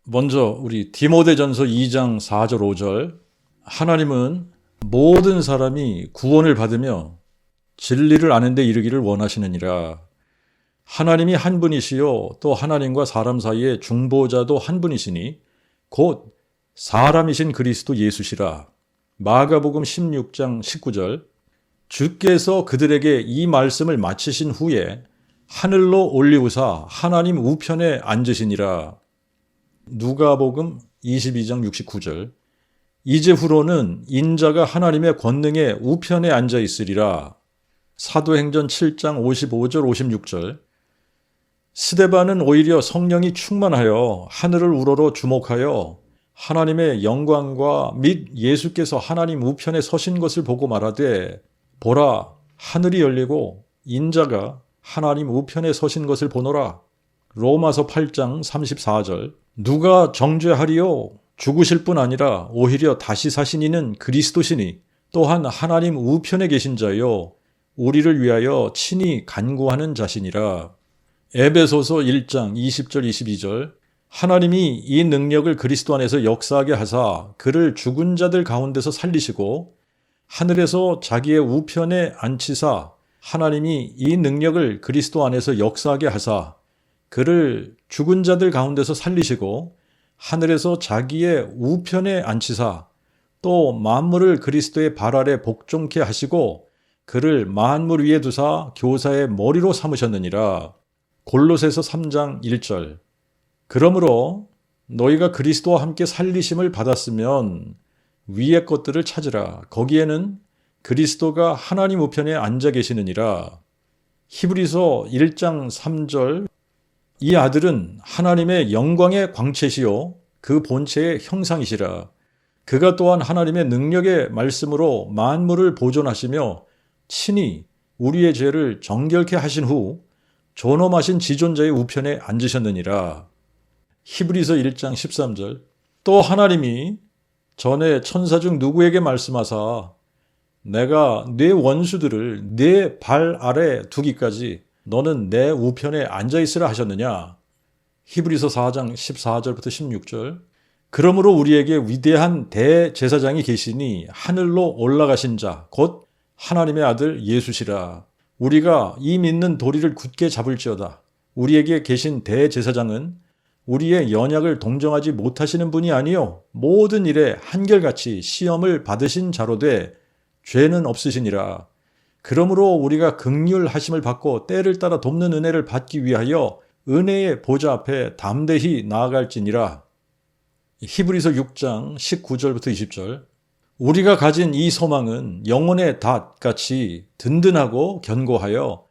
먼저 우리 디모데전서 2장 4절 5절 하나님은 모든 사람이 구원을 받으며 진리를 아는 데 이르기를 원하시느니라. 하나님이 한 분이시요 또 하나님과 사람 사이의 중보자도 한 분이시니 곧 사람이신 그리스도 예수시라. 마가복음 16장 19절 주께서 그들에게 이 말씀을 마치신 후에 하늘로 올리우사 하나님 우편에 앉으시니라. 누가복음 22장 69절 이제후로는 인자가 하나님의 권능의 우편에 앉아 있으리라. 사도행전 7장 55절 56절 스데반은 오히려 성령이 충만하여 하늘을 우러러 주목하여 하나님의 영광과 및 예수께서 하나님 우편에 서신 것을 보고 말하되 보라 하늘이 열리고 인자가 하나님 우편에 서신 것을 보노라. 로마서 8장 34절 누가 정죄하리요? 죽으실 뿐 아니라 오히려 다시 사신 이는 그리스도시니 또한 하나님 우편에 계신 자요 우리를 위하여 친히 간구하는 자시니라. 에베소서 1장 20절 22절 하나님이 이 능력을 그리스도 안에서 역사하게 하사 그를 죽은 자들 가운데서 살리시고 하늘에서 자기의 우편에 앉히사 하나님이 이 능력을 그리스도 안에서 역사하게 하사 그를 죽은 자들 가운데서 살리시고 하늘에서 자기의 우편에 앉히사 또 만물을 그리스도의 발 아래 복종케 하시고 그를 만물 위에 두사 교사의 머리로 삼으셨느니라. 골로새서 3장 1절 그러므로 너희가 그리스도와 함께 살리심을 받았으면 위의 것들을 찾으라. 거기에는 그리스도가 하나님 우편에 앉아 계시느니라. 히브리서 1장 3절 이 아들은 하나님의 영광의 광채시요 그 본체의 형상이시라. 그가 또한 하나님의 능력의 말씀으로 만물을 보존하시며 친히 우리의 죄를 정결케 하신 후 존엄하신 지존자의 우편에 앉으셨느니라. 히브리서 1장 13절 또 하나님이 전에 천사 중 누구에게 말씀하사 내가 네 원수들을 네 발 아래 두기까지 너는 내 우편에 앉아있으라 하셨느냐. 히브리서 4장 14절부터 16절 그러므로 우리에게 위대한 대제사장이 계시니 하늘로 올라가신 자 곧 하나님의 아들 예수시라. 우리가 이 믿는 도리를 굳게 잡을지어다. 우리에게 계신 대제사장은 우리의 연약을 동정하지 못하시는 분이 아니요 모든 일에 한결같이 시험을 받으신 자로 돼 죄는 없으시니라. 그러므로 우리가 긍휼하심을 받고 때를 따라 돕는 은혜를 받기 위하여 은혜의 보좌 앞에 담대히 나아갈지니라. 히브리서 6장 19절부터 20절 우리가 가진 이 소망은 영혼의 닷같이 든든하고 견고하여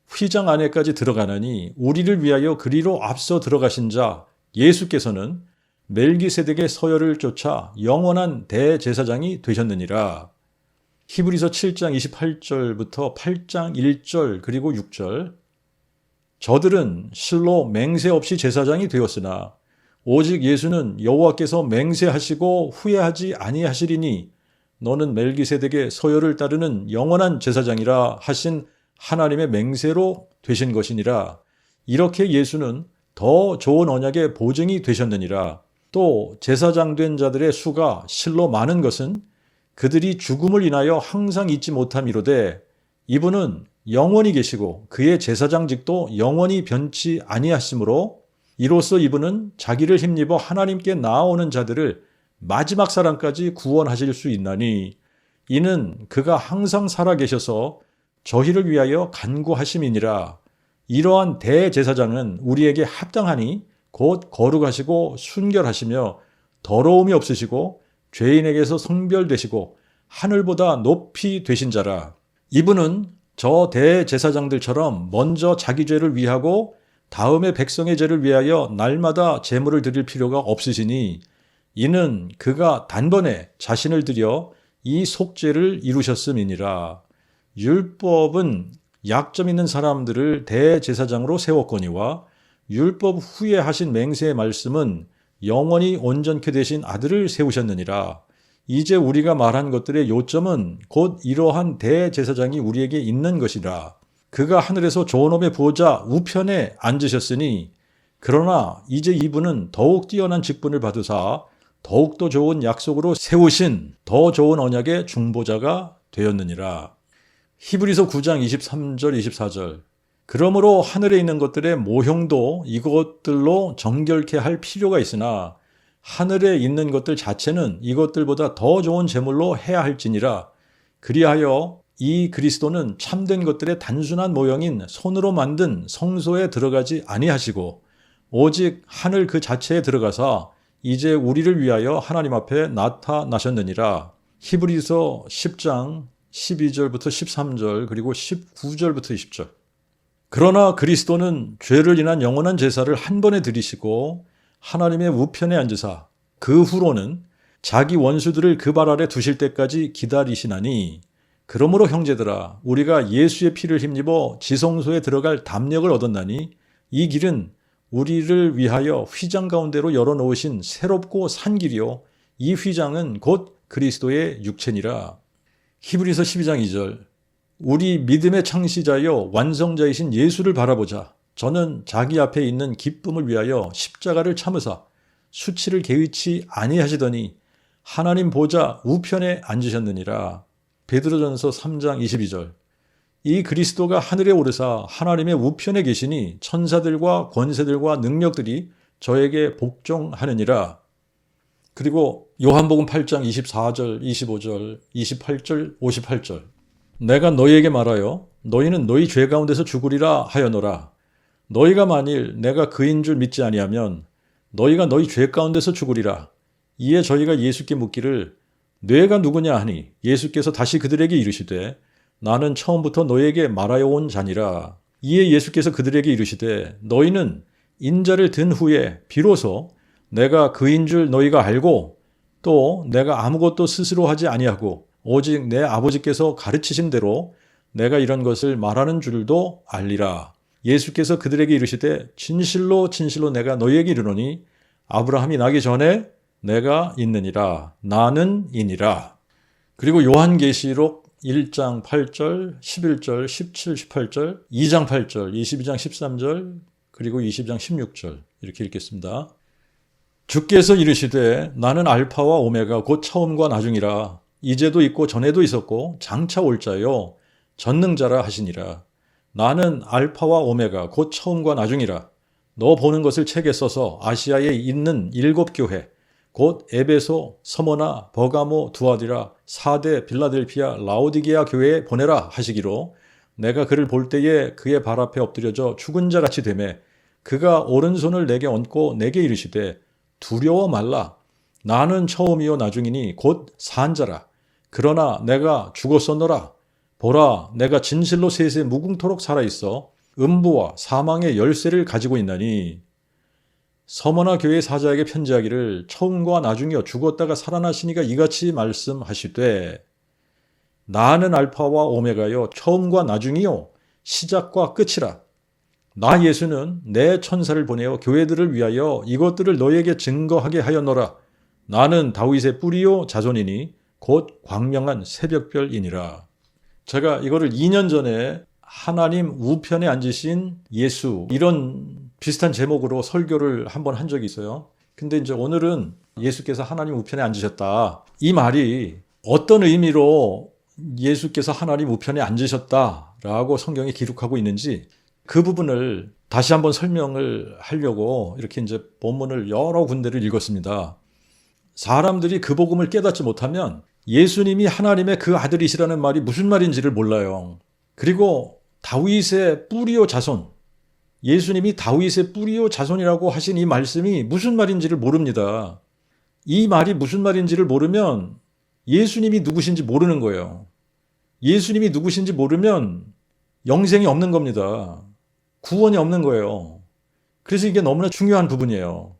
휘장 안에까지 들어가느니 우리를 위하여 그리로 앞서 들어가신 자 예수께서는 멜기세덱의 서열을 쫓아 영원한 대제사장이 되셨느니라. 히브리서 7장 28절부터 8장 1절 그리고 6절 저들은 실로 맹세 없이 제사장이 되었으나 오직 예수는 여호와께서 맹세하시고 후회하지 아니하시리니 너는 멜기세덱의 서열을 따르는 영원한 제사장이라 하신 하나님의 맹세로 되신 것이니라. 이렇게 예수는 더 좋은 언약의 보증이 되셨느니라. 또 제사장 된 자들의 수가 실로 많은 것은 그들이 죽음을 인하여 항상 잊지 못함이로되 이분은 영원히 계시고 그의 제사장직도 영원히 변치 아니하시므로 이로써 이분은 자기를 힘입어 하나님께 나아오는 자들을 마지막 사랑까지 구원하실 수 있나니 이는 그가 항상 살아계셔서 저희를 위하여 간구하심이니라. 이러한 대제사장은 우리에게 합당하니 곧 거룩하시고 순결하시며 더러움이 없으시고 죄인에게서 성별되시고 하늘보다 높이 되신 자라. 이분은 저 대제사장들처럼 먼저 자기 죄를 위하고 다음에 백성의 죄를 위하여 날마다 제물을 드릴 필요가 없으시니 이는 그가 단번에 자신을 들여 이 속죄를 이루셨음이니라. 율법은 약점 있는 사람들을 대제사장으로 세웠거니와 율법 후에 하신 맹세의 말씀은 영원히 온전케 되신 아들을 세우셨느니라. 이제 우리가 말한 것들의 요점은 곧 이러한 대제사장이 우리에게 있는 것이라. 그가 하늘에서 존엄의 보좌 우편에 앉으셨으니 그러나 이제 이분은 더욱 뛰어난 직분을 받으사 더욱더 좋은 약속으로 세우신 더 좋은 언약의 중보자가 되었느니라. 히브리서 9장 23절 24절. 그러므로 하늘에 있는 것들의 모형도 이것들로 정결케 할 필요가 있으나 하늘에 있는 것들 자체는 이것들보다 더 좋은 제물로 해야 할지니라. 그리하여 이 그리스도는 참된 것들의 단순한 모형인 손으로 만든 성소에 들어가지 아니하시고 오직 하늘 그 자체에 들어가사 이제 우리를 위하여 하나님 앞에 나타나셨느니라. 히브리서 10장 12절부터 13절 그리고 19절부터 20절. 그러나 그리스도는 죄를 인한 영원한 제사를 한 번에 드리시고 하나님의 우편에 앉으사 그 후로는 자기 원수들을 그 발 아래 두실 때까지 기다리시나니 그러므로 형제들아 우리가 예수의 피를 힘입어 지성소에 들어갈 담력을 얻었나니 이 길은 우리를 위하여 휘장 가운데로 열어놓으신 새롭고 산 길이요 이 휘장은 곧 그리스도의 육체니라. 히브리서 12장 2절. 우리 믿음의 창시자여 완성자이신 예수를 바라보자. 저는 자기 앞에 있는 기쁨을 위하여 십자가를 참으사 수치를 개의치 아니하시더니 하나님 보좌 우편에 앉으셨느니라. 베드로전서 3장 22절. 이 그리스도가 하늘에 오르사 하나님의 우편에 계시니 천사들과 권세들과 능력들이 저에게 복종하느니라. 그리고 요한복음 8장 24절, 25절, 28절, 58절. 내가 너희에게 말하여 너희는 너희 죄 가운데서 죽으리라 하여노라. 너희가 만일 내가 그인 줄 믿지 아니하면 너희가 너희 죄 가운데서 죽으리라. 이에 저희가 예수께 묻기를 뇌가 누구냐 하니 예수께서 다시 그들에게 이르시되 나는 처음부터 너희에게 말하여 온 자니라. 이에 예수께서 그들에게 이르시되 너희는 인자를 든 후에 비로소 내가 그인 줄 너희가 알고 또 내가 아무것도 스스로 하지 아니하고 오직 내 아버지께서 가르치신 대로 내가 이런 것을 말하는 줄도 알리라. 예수께서 그들에게 이르시되 진실로 진실로 내가 너희에게 이르노니 아브라함이 나기 전에 내가 있느니라. 나는 이니라. 그리고 요한계시록 1장 8절, 11절, 17, 18절, 2장 8절, 22장 13절, 그리고 20장 16절 이렇게 읽겠습니다. 주께서 이르시되 나는 알파와 오메가 곧 처음과 나중이라. 이제도 있고 전에도 있었고 장차 올 자요 전능자라 하시니라. 나는 알파와 오메가 곧 처음과 나중이라. 너 보는 것을 책에 써서 아시아에 있는 7교회 곧 에베소, 서머나, 버가모, 두아디라, 사데, 빌라델피아, 라오디게아 교회에 보내라 하시기로 내가 그를 볼 때에 그의 발 앞에 엎드려져 죽은 자 같이 되매 그가 오른손을 내게 얹고 내게 이르시되 두려워 말라. 나는 처음이요 나중이니 곧 산자라. 그러나 내가 죽었었노라. 보라 내가 진실로 세세 무궁토록 살아있어 음부와 사망의 열쇠를 가지고 있나니 서머나 교회 사자에게 편지하기를 처음과 나중이여 죽었다가 살아나시니가 이같이 말씀하시되 나는 알파와 오메가요 처음과 나중이요 시작과 끝이라. 나 예수는 내 천사를 보내어 교회들을 위하여 이것들을 너희에게 증거하게 하였노라. 나는 다윗의 뿌리요 자손이니 곧 광명한 새벽별이니라. 제가 이거를 2년 전에 하나님 우편에 앉으신 예수 이런 비슷한 제목으로 설교를 한번 한 적이 있어요. 근데 이제 오늘은 예수께서 하나님 우편에 앉으셨다. 이 말이 어떤 의미로 예수께서 하나님 우편에 앉으셨다라고 성경에 기록하고 있는지 그 부분을 다시 한번 설명을 하려고 이렇게 이제 본문을 여러 군데를 읽었습니다. 사람들이 그 복음을 깨닫지 못하면 예수님이 하나님의 그 아들이시라는 말이 무슨 말인지를 몰라요. 그리고 다윗의 뿌리요 자손, 예수님이 다윗의 뿌리요 자손이라고 하신 이 말씀이 무슨 말인지를 모릅니다. 이 말이 무슨 말인지를 모르면 예수님이 누구신지 모르는 거예요. 예수님이 누구신지 모르면 영생이 없는 겁니다. 구원이 없는 거예요. 그래서 이게 너무나 중요한 부분이에요.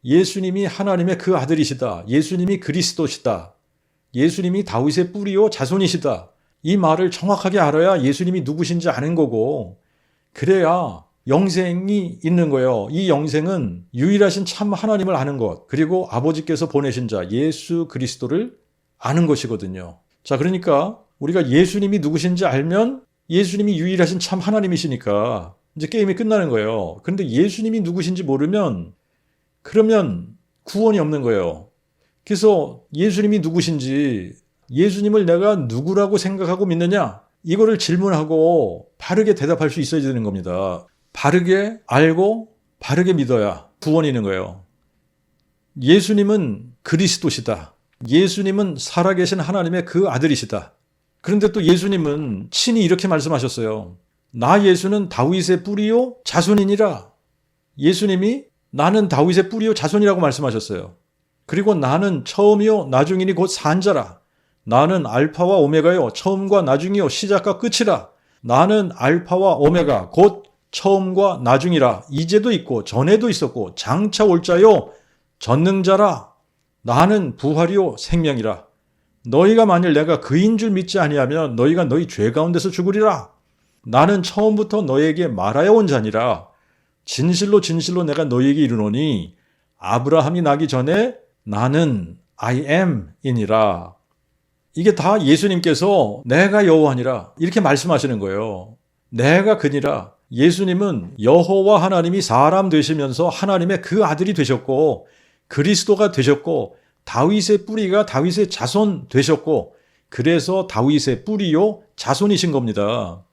예수님이 하나님의 그 아들이시다. 예수님이 그리스도시다. 예수님이 다윗의 뿌리요 자손이시다. 이 말을 정확하게 알아야 예수님이 누구신지 아는 거고 그래야 영생이 있는 거예요. 이 영생은 유일하신 참 하나님을 아는 것 그리고 아버지께서 보내신 자 예수 그리스도를 아는 것이거든요. 자, 그러니까 우리가 예수님이 누구신지 알면 예수님이 유일하신 참 하나님이시니까 이제 게임이 끝나는 거예요. 그런데 예수님이 누구신지 모르면 그러면 구원이 없는 거예요. 그래서 예수님이 누구신지, 예수님을 내가 누구라고 생각하고 믿느냐, 이거를 질문하고 바르게 대답할 수 있어야 되는 겁니다. 바르게 알고 바르게 믿어야 구원이 있는 거예요. 예수님은 그리스도시다. 예수님은 살아계신 하나님의 그 아들이시다. 그런데 또 예수님은 친히 이렇게 말씀하셨어요. 나 예수는 다윗의 뿌리요 자손이니라. 예수님이 나는 다윗의 뿌리요 자손이라고 말씀하셨어요. 그리고 나는 처음이요 나중이니 곧 산자라. 나는 알파와 오메가요 처음과 나중이요 시작과 끝이라. 나는 알파와 오메가 곧 처음과 나중이라. 이제도 있고 전에도 있었고 장차 올 자요 전능자라. 나는 부활이요 생명이라. 너희가 만일 내가 그인 줄 믿지 아니하면 너희가 너희 죄 가운데서 죽으리라. 나는 처음부터 너희에게 말하여 온 자니라. 진실로 진실로 내가 너희에게 이르노니 아브라함이 나기 전에 나는 I am 이니라. 이게 다 예수님께서 내가 여호와니라 이렇게 말씀하시는 거예요. 내가 그니라. 예수님은 여호와 하나님이 사람 되시면서 하나님의 그 아들이 되셨고 그리스도가 되셨고 다윗의 뿌리가 다윗의 자손 되셨고 그래서 다윗의 뿌리요 자손이신 겁니다.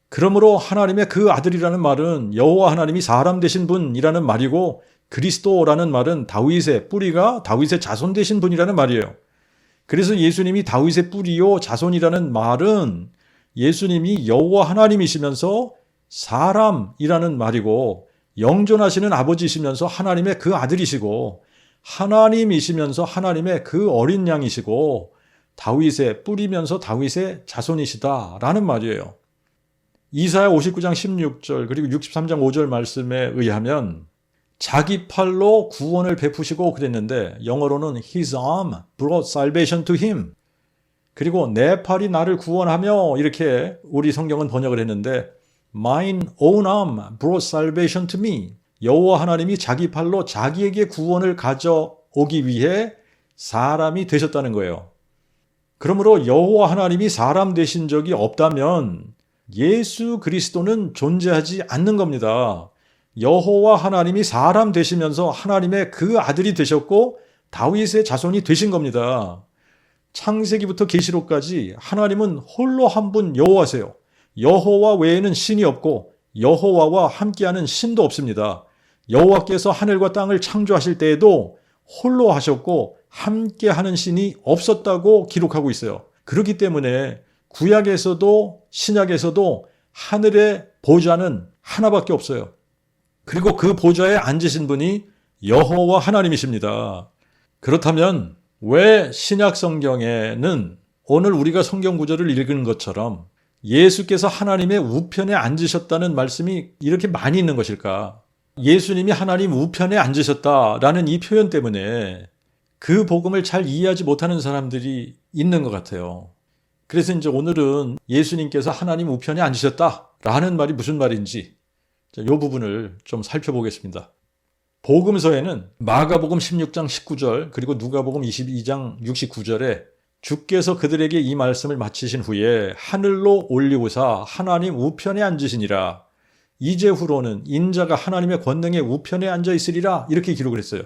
그러므로 하나님의 그 아들이라는 말은 여호와 하나님이 사람 되신 분이라는 말이고 그리스도라는 말은 다윗의 뿌리가 다윗의 자손 되신 분이라는 말이에요. 그래서 예수님이 다윗의 뿌리요 자손이라는 말은 예수님이 여호와 하나님이시면서 사람이라는 말이고 영존하시는 아버지이시면서 하나님의 그 아들이시고 하나님이시면서 하나님의 그 어린 양이시고 다윗의 뿌리면서 다윗의 자손이시다라는 말이에요. 이사야 59장 16절 그리고 63장 5절 말씀에 의하면 자기 팔로 구원을 베푸시고 그랬는데 영어로는 His arm brought salvation to him. 그리고 내 팔이 나를 구원하며 이렇게 우리 성경은 번역을 했는데 Mine own arm brought salvation to me. 여호와 하나님이 자기 팔로 자기에게 구원을 가져오기 위해 사람이 되셨다는 거예요. 그러므로 여호와 하나님이 사람 되신 적이 없다면 예수 그리스도는 존재하지 않는 겁니다. 여호와 하나님이 사람 되시면서 하나님의 그 아들이 되셨고 다윗의 자손이 되신 겁니다. 창세기부터 계시록까지 하나님은 홀로 한 분 여호와세요. 여호와 외에는 신이 없고 여호와와 함께하는 신도 없습니다. 여호와께서 하늘과 땅을 창조하실 때에도 홀로 하셨고 함께하는 신이 없었다고 기록하고 있어요. 그렇기 때문에 구약에서도 신약에서도 하늘의 보좌는 하나밖에 없어요. 그리고 그 보좌에 앉으신 분이 여호와 하나님이십니다. 그렇다면 왜 신약 성경에는 오늘 우리가 성경 구절을 읽은 것처럼 예수께서 하나님의 우편에 앉으셨다는 말씀이 이렇게 많이 있는 것일까? 예수님이 하나님 우편에 앉으셨다라는 이 표현 때문에 그 복음을 잘 이해하지 못하는 사람들이 있는 것 같아요. 그래서 이제 오늘은 예수님께서 하나님 우편에 앉으셨다라는 말이 무슨 말인지 이 부분을 좀 살펴보겠습니다. 복음서에는 마가복음 16장 19절 그리고 누가복음 22장 69절에 주께서 그들에게 이 말씀을 마치신 후에 하늘로 올리고사 하나님 우편에 앉으시니라. 이제후로는 인자가 하나님의 권능의 우편에 앉아 있으리라 이렇게 기록을 했어요.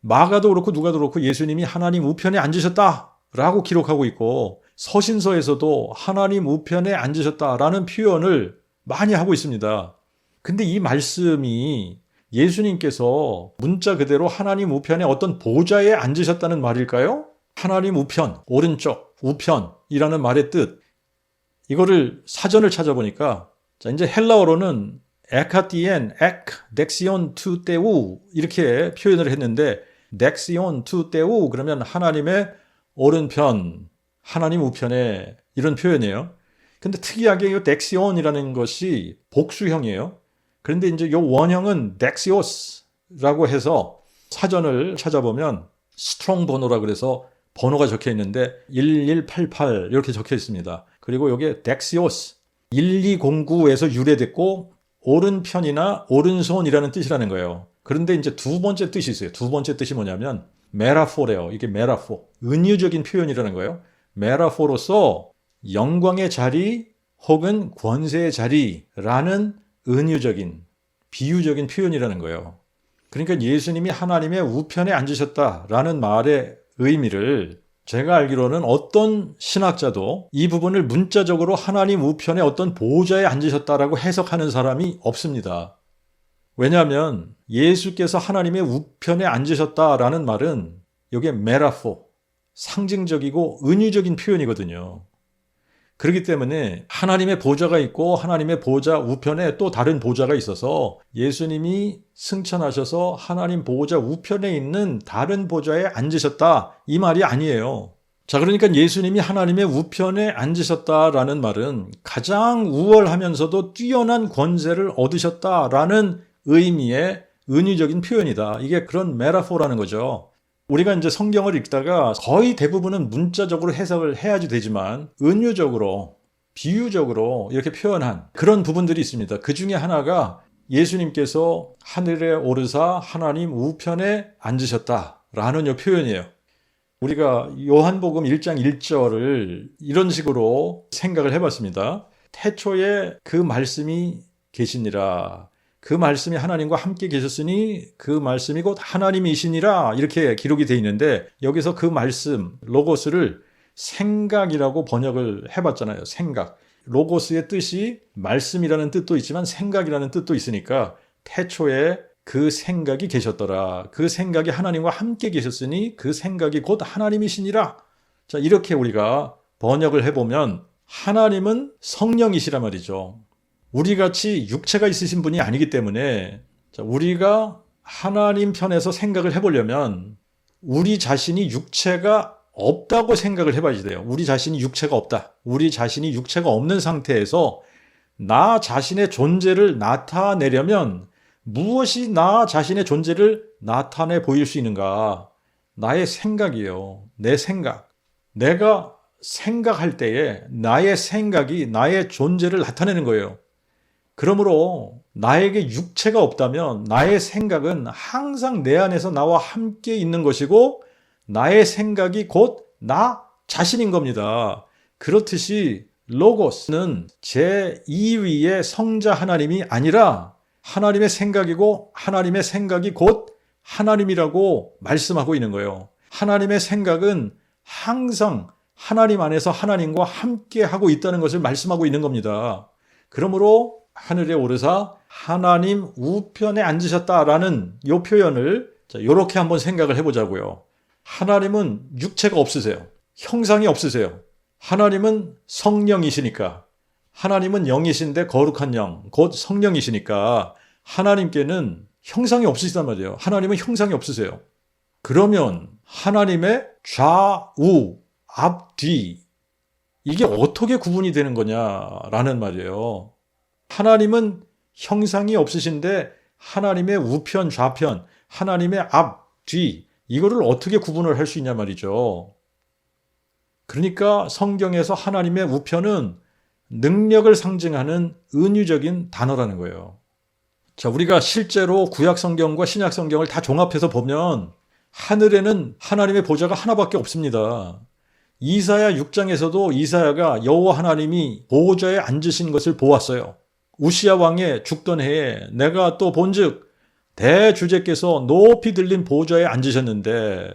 마가도 그렇고 누가도 그렇고 예수님이 하나님 우편에 앉으셨다라고 기록하고 있고 서신서에서도 하나님 우편에 앉으셨다라는 표현을 많이 하고 있습니다. 근데 이 말씀이 예수님께서 문자 그대로 하나님 우편에 어떤 보좌에 앉으셨다는 말일까요? 하나님 우편, 오른쪽, 우편이라는 말의 뜻. 이거를 사전을 찾아보니까 자, 이제 헬라어로는 에카티엔, 덱시온 투 테우 이렇게 표현을 했는데 덱시온 투 테우 그러면 하나님의 오른편, 하나님 우편에 이런 표현이에요. 근데 특이하게 이 덱시온이라는 것이 복수형이에요. 그런데 이제 이 원형은 덱시오스라고 해서 사전을 찾아보면 스트롱 번호라 그래서 번호가 적혀 있는데 1188 이렇게 적혀 있습니다. 그리고 이게 덱시오스 1209에서 유래됐고 오른편이나 오른손이라는 뜻이라는 거예요. 그런데 이제 두 번째 뜻이 있어요. 두 번째 뜻이 뭐냐면 메라포래요. 이게 메라포, 은유적인 표현이라는 거예요. 메라포로서 영광의 자리 혹은 권세의 자리라는 은유적인, 비유적인 표현이라는 거예요. 그러니까 예수님이 하나님의 우편에 앉으셨다라는 말의 의미를 제가 알기로는 어떤 신학자도 이 부분을 문자적으로 하나님 우편에 어떤 보좌에 앉으셨다라고 해석하는 사람이 없습니다. 왜냐하면 예수께서 하나님의 우편에 앉으셨다라는 말은 이게 메라포, 상징적이고 은유적인 표현이거든요. 그렇기 때문에 하나님의 보좌가 있고 하나님의 보좌 우편에 또 다른 보좌가 있어서 예수님이 승천하셔서 하나님 보좌 우편에 있는 다른 보좌에 앉으셨다 이 말이 아니에요. 자, 그러니까 예수님이 하나님의 우편에 앉으셨다라는 말은 가장 우월하면서도 뛰어난 권세를 얻으셨다라는 의미의 은유적인 표현이다. 이게 그런 메타포라는 거죠. 우리가 이제 성경을 읽다가 거의 대부분은 문자적으로 해석을 해야지 되지만 은유적으로, 비유적으로 이렇게 표현한 그런 부분들이 있습니다. 그 중에 하나가 예수님께서 하늘에 오르사 하나님 우편에 앉으셨다라는 이 표현이에요. 우리가 요한복음 1장 1절을 이런 식으로 생각을 해봤습니다. 태초에 그 말씀이 계시니라. 그 말씀이 하나님과 함께 계셨으니 그 말씀이 곧 하나님이시니라 이렇게 기록이 되어 있는데 여기서 그 말씀, 로고스를 생각이라고 번역을 해봤잖아요. 생각. 로고스의 뜻이 말씀이라는 뜻도 있지만 생각이라는 뜻도 있으니까 태초에 그 생각이 계셨더라. 그 생각이 하나님과 함께 계셨으니 그 생각이 곧 하나님이시니라. 자, 이렇게 우리가 번역을 해보면 하나님은 성령이시란 말이죠. 우리같이 육체가 있으신 분이 아니기 때문에 우리가 하나님 편에서 생각을 해보려면 우리 자신이 육체가 없다고 생각을 해봐야 돼요. 우리 자신이 육체가 없다. 우리 자신이 육체가 없는 상태에서 나 자신의 존재를 나타내려면 무엇이 나 자신의 존재를 나타내 보일 수 있는가? 나의 생각이에요. 내 생각. 내가 생각할 때에 나의 생각이 나의 존재를 나타내는 거예요. 그러므로 나에게 육체가 없다면 나의 생각은 항상 내 안에서 나와 함께 있는 것이고 나의 생각이 곧 나 자신인 겁니다. 그렇듯이 로고스는 제2위의 성자 하나님이 아니라 하나님의 생각이고 하나님의 생각이 곧 하나님이라고 말씀하고 있는 거예요. 하나님의 생각은 항상 하나님 안에서 하나님과 함께 하고 있다는 것을 말씀하고 있는 겁니다. 그러므로 하늘에 오르사 하나님 우편에 앉으셨다라는 이 표현을 이렇게 한번 생각을 해보자고요. 하나님은 육체가 없으세요. 형상이 없으세요. 하나님은 성령이시니까. 하나님은 영이신데 거룩한 영, 곧 성령이시니까 하나님께는 형상이 없으시단 말이에요. 하나님은 형상이 없으세요. 그러면 하나님의 좌우, 앞, 뒤 이게 어떻게 구분이 되는 거냐라는 말이에요. 하나님은 형상이 없으신데 하나님의 우편, 좌편, 하나님의 앞, 뒤 이거를 어떻게 구분을 할 수 있냐 말이죠. 그러니까 성경에서 하나님의 우편은 능력을 상징하는 은유적인 단어라는 거예요. 자, 우리가 실제로 구약 성경과 신약 성경을 다 종합해서 보면 하늘에는 하나님의 보좌가 하나밖에 없습니다. 이사야 6장에서도 이사야가 여호와 하나님이 보좌에 앉으신 것을 보았어요. 우시야 왕의 죽던 해에 내가 또 본즉 대주제께서 높이 들린 보좌에 앉으셨는데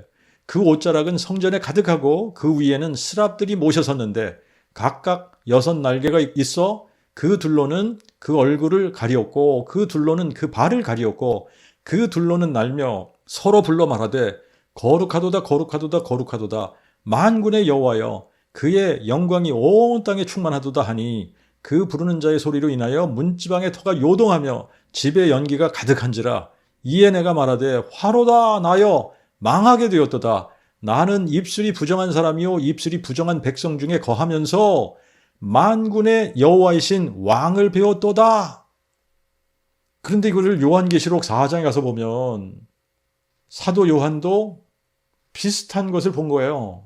그 옷자락은 성전에 가득하고 그 위에는 스랍들이 모셔섰는데 각각 6날개가 있어 그 둘로는 그 얼굴을 가리었고 그 둘로는 그 발을 가리었고 그 둘로는 날며 서로 불러 말하되 거룩하도다 거룩하도다 거룩하도다 만군의 여호와여 그의 영광이 온 땅에 충만하도다 하니 그 부르는 자의 소리로 인하여 문지방의 터가 요동하며 집의 연기가 가득한지라 이에 내가 말하되 화로다 나여 망하게 되었도다 나는 입술이 부정한 사람이요 입술이 부정한 백성 중에 거하면서 만군의 여호와이신 왕을 배웠도다. 그런데 이거를 요한계시록 4장에 가서 보면 사도 요한도 비슷한 것을 본 거예요.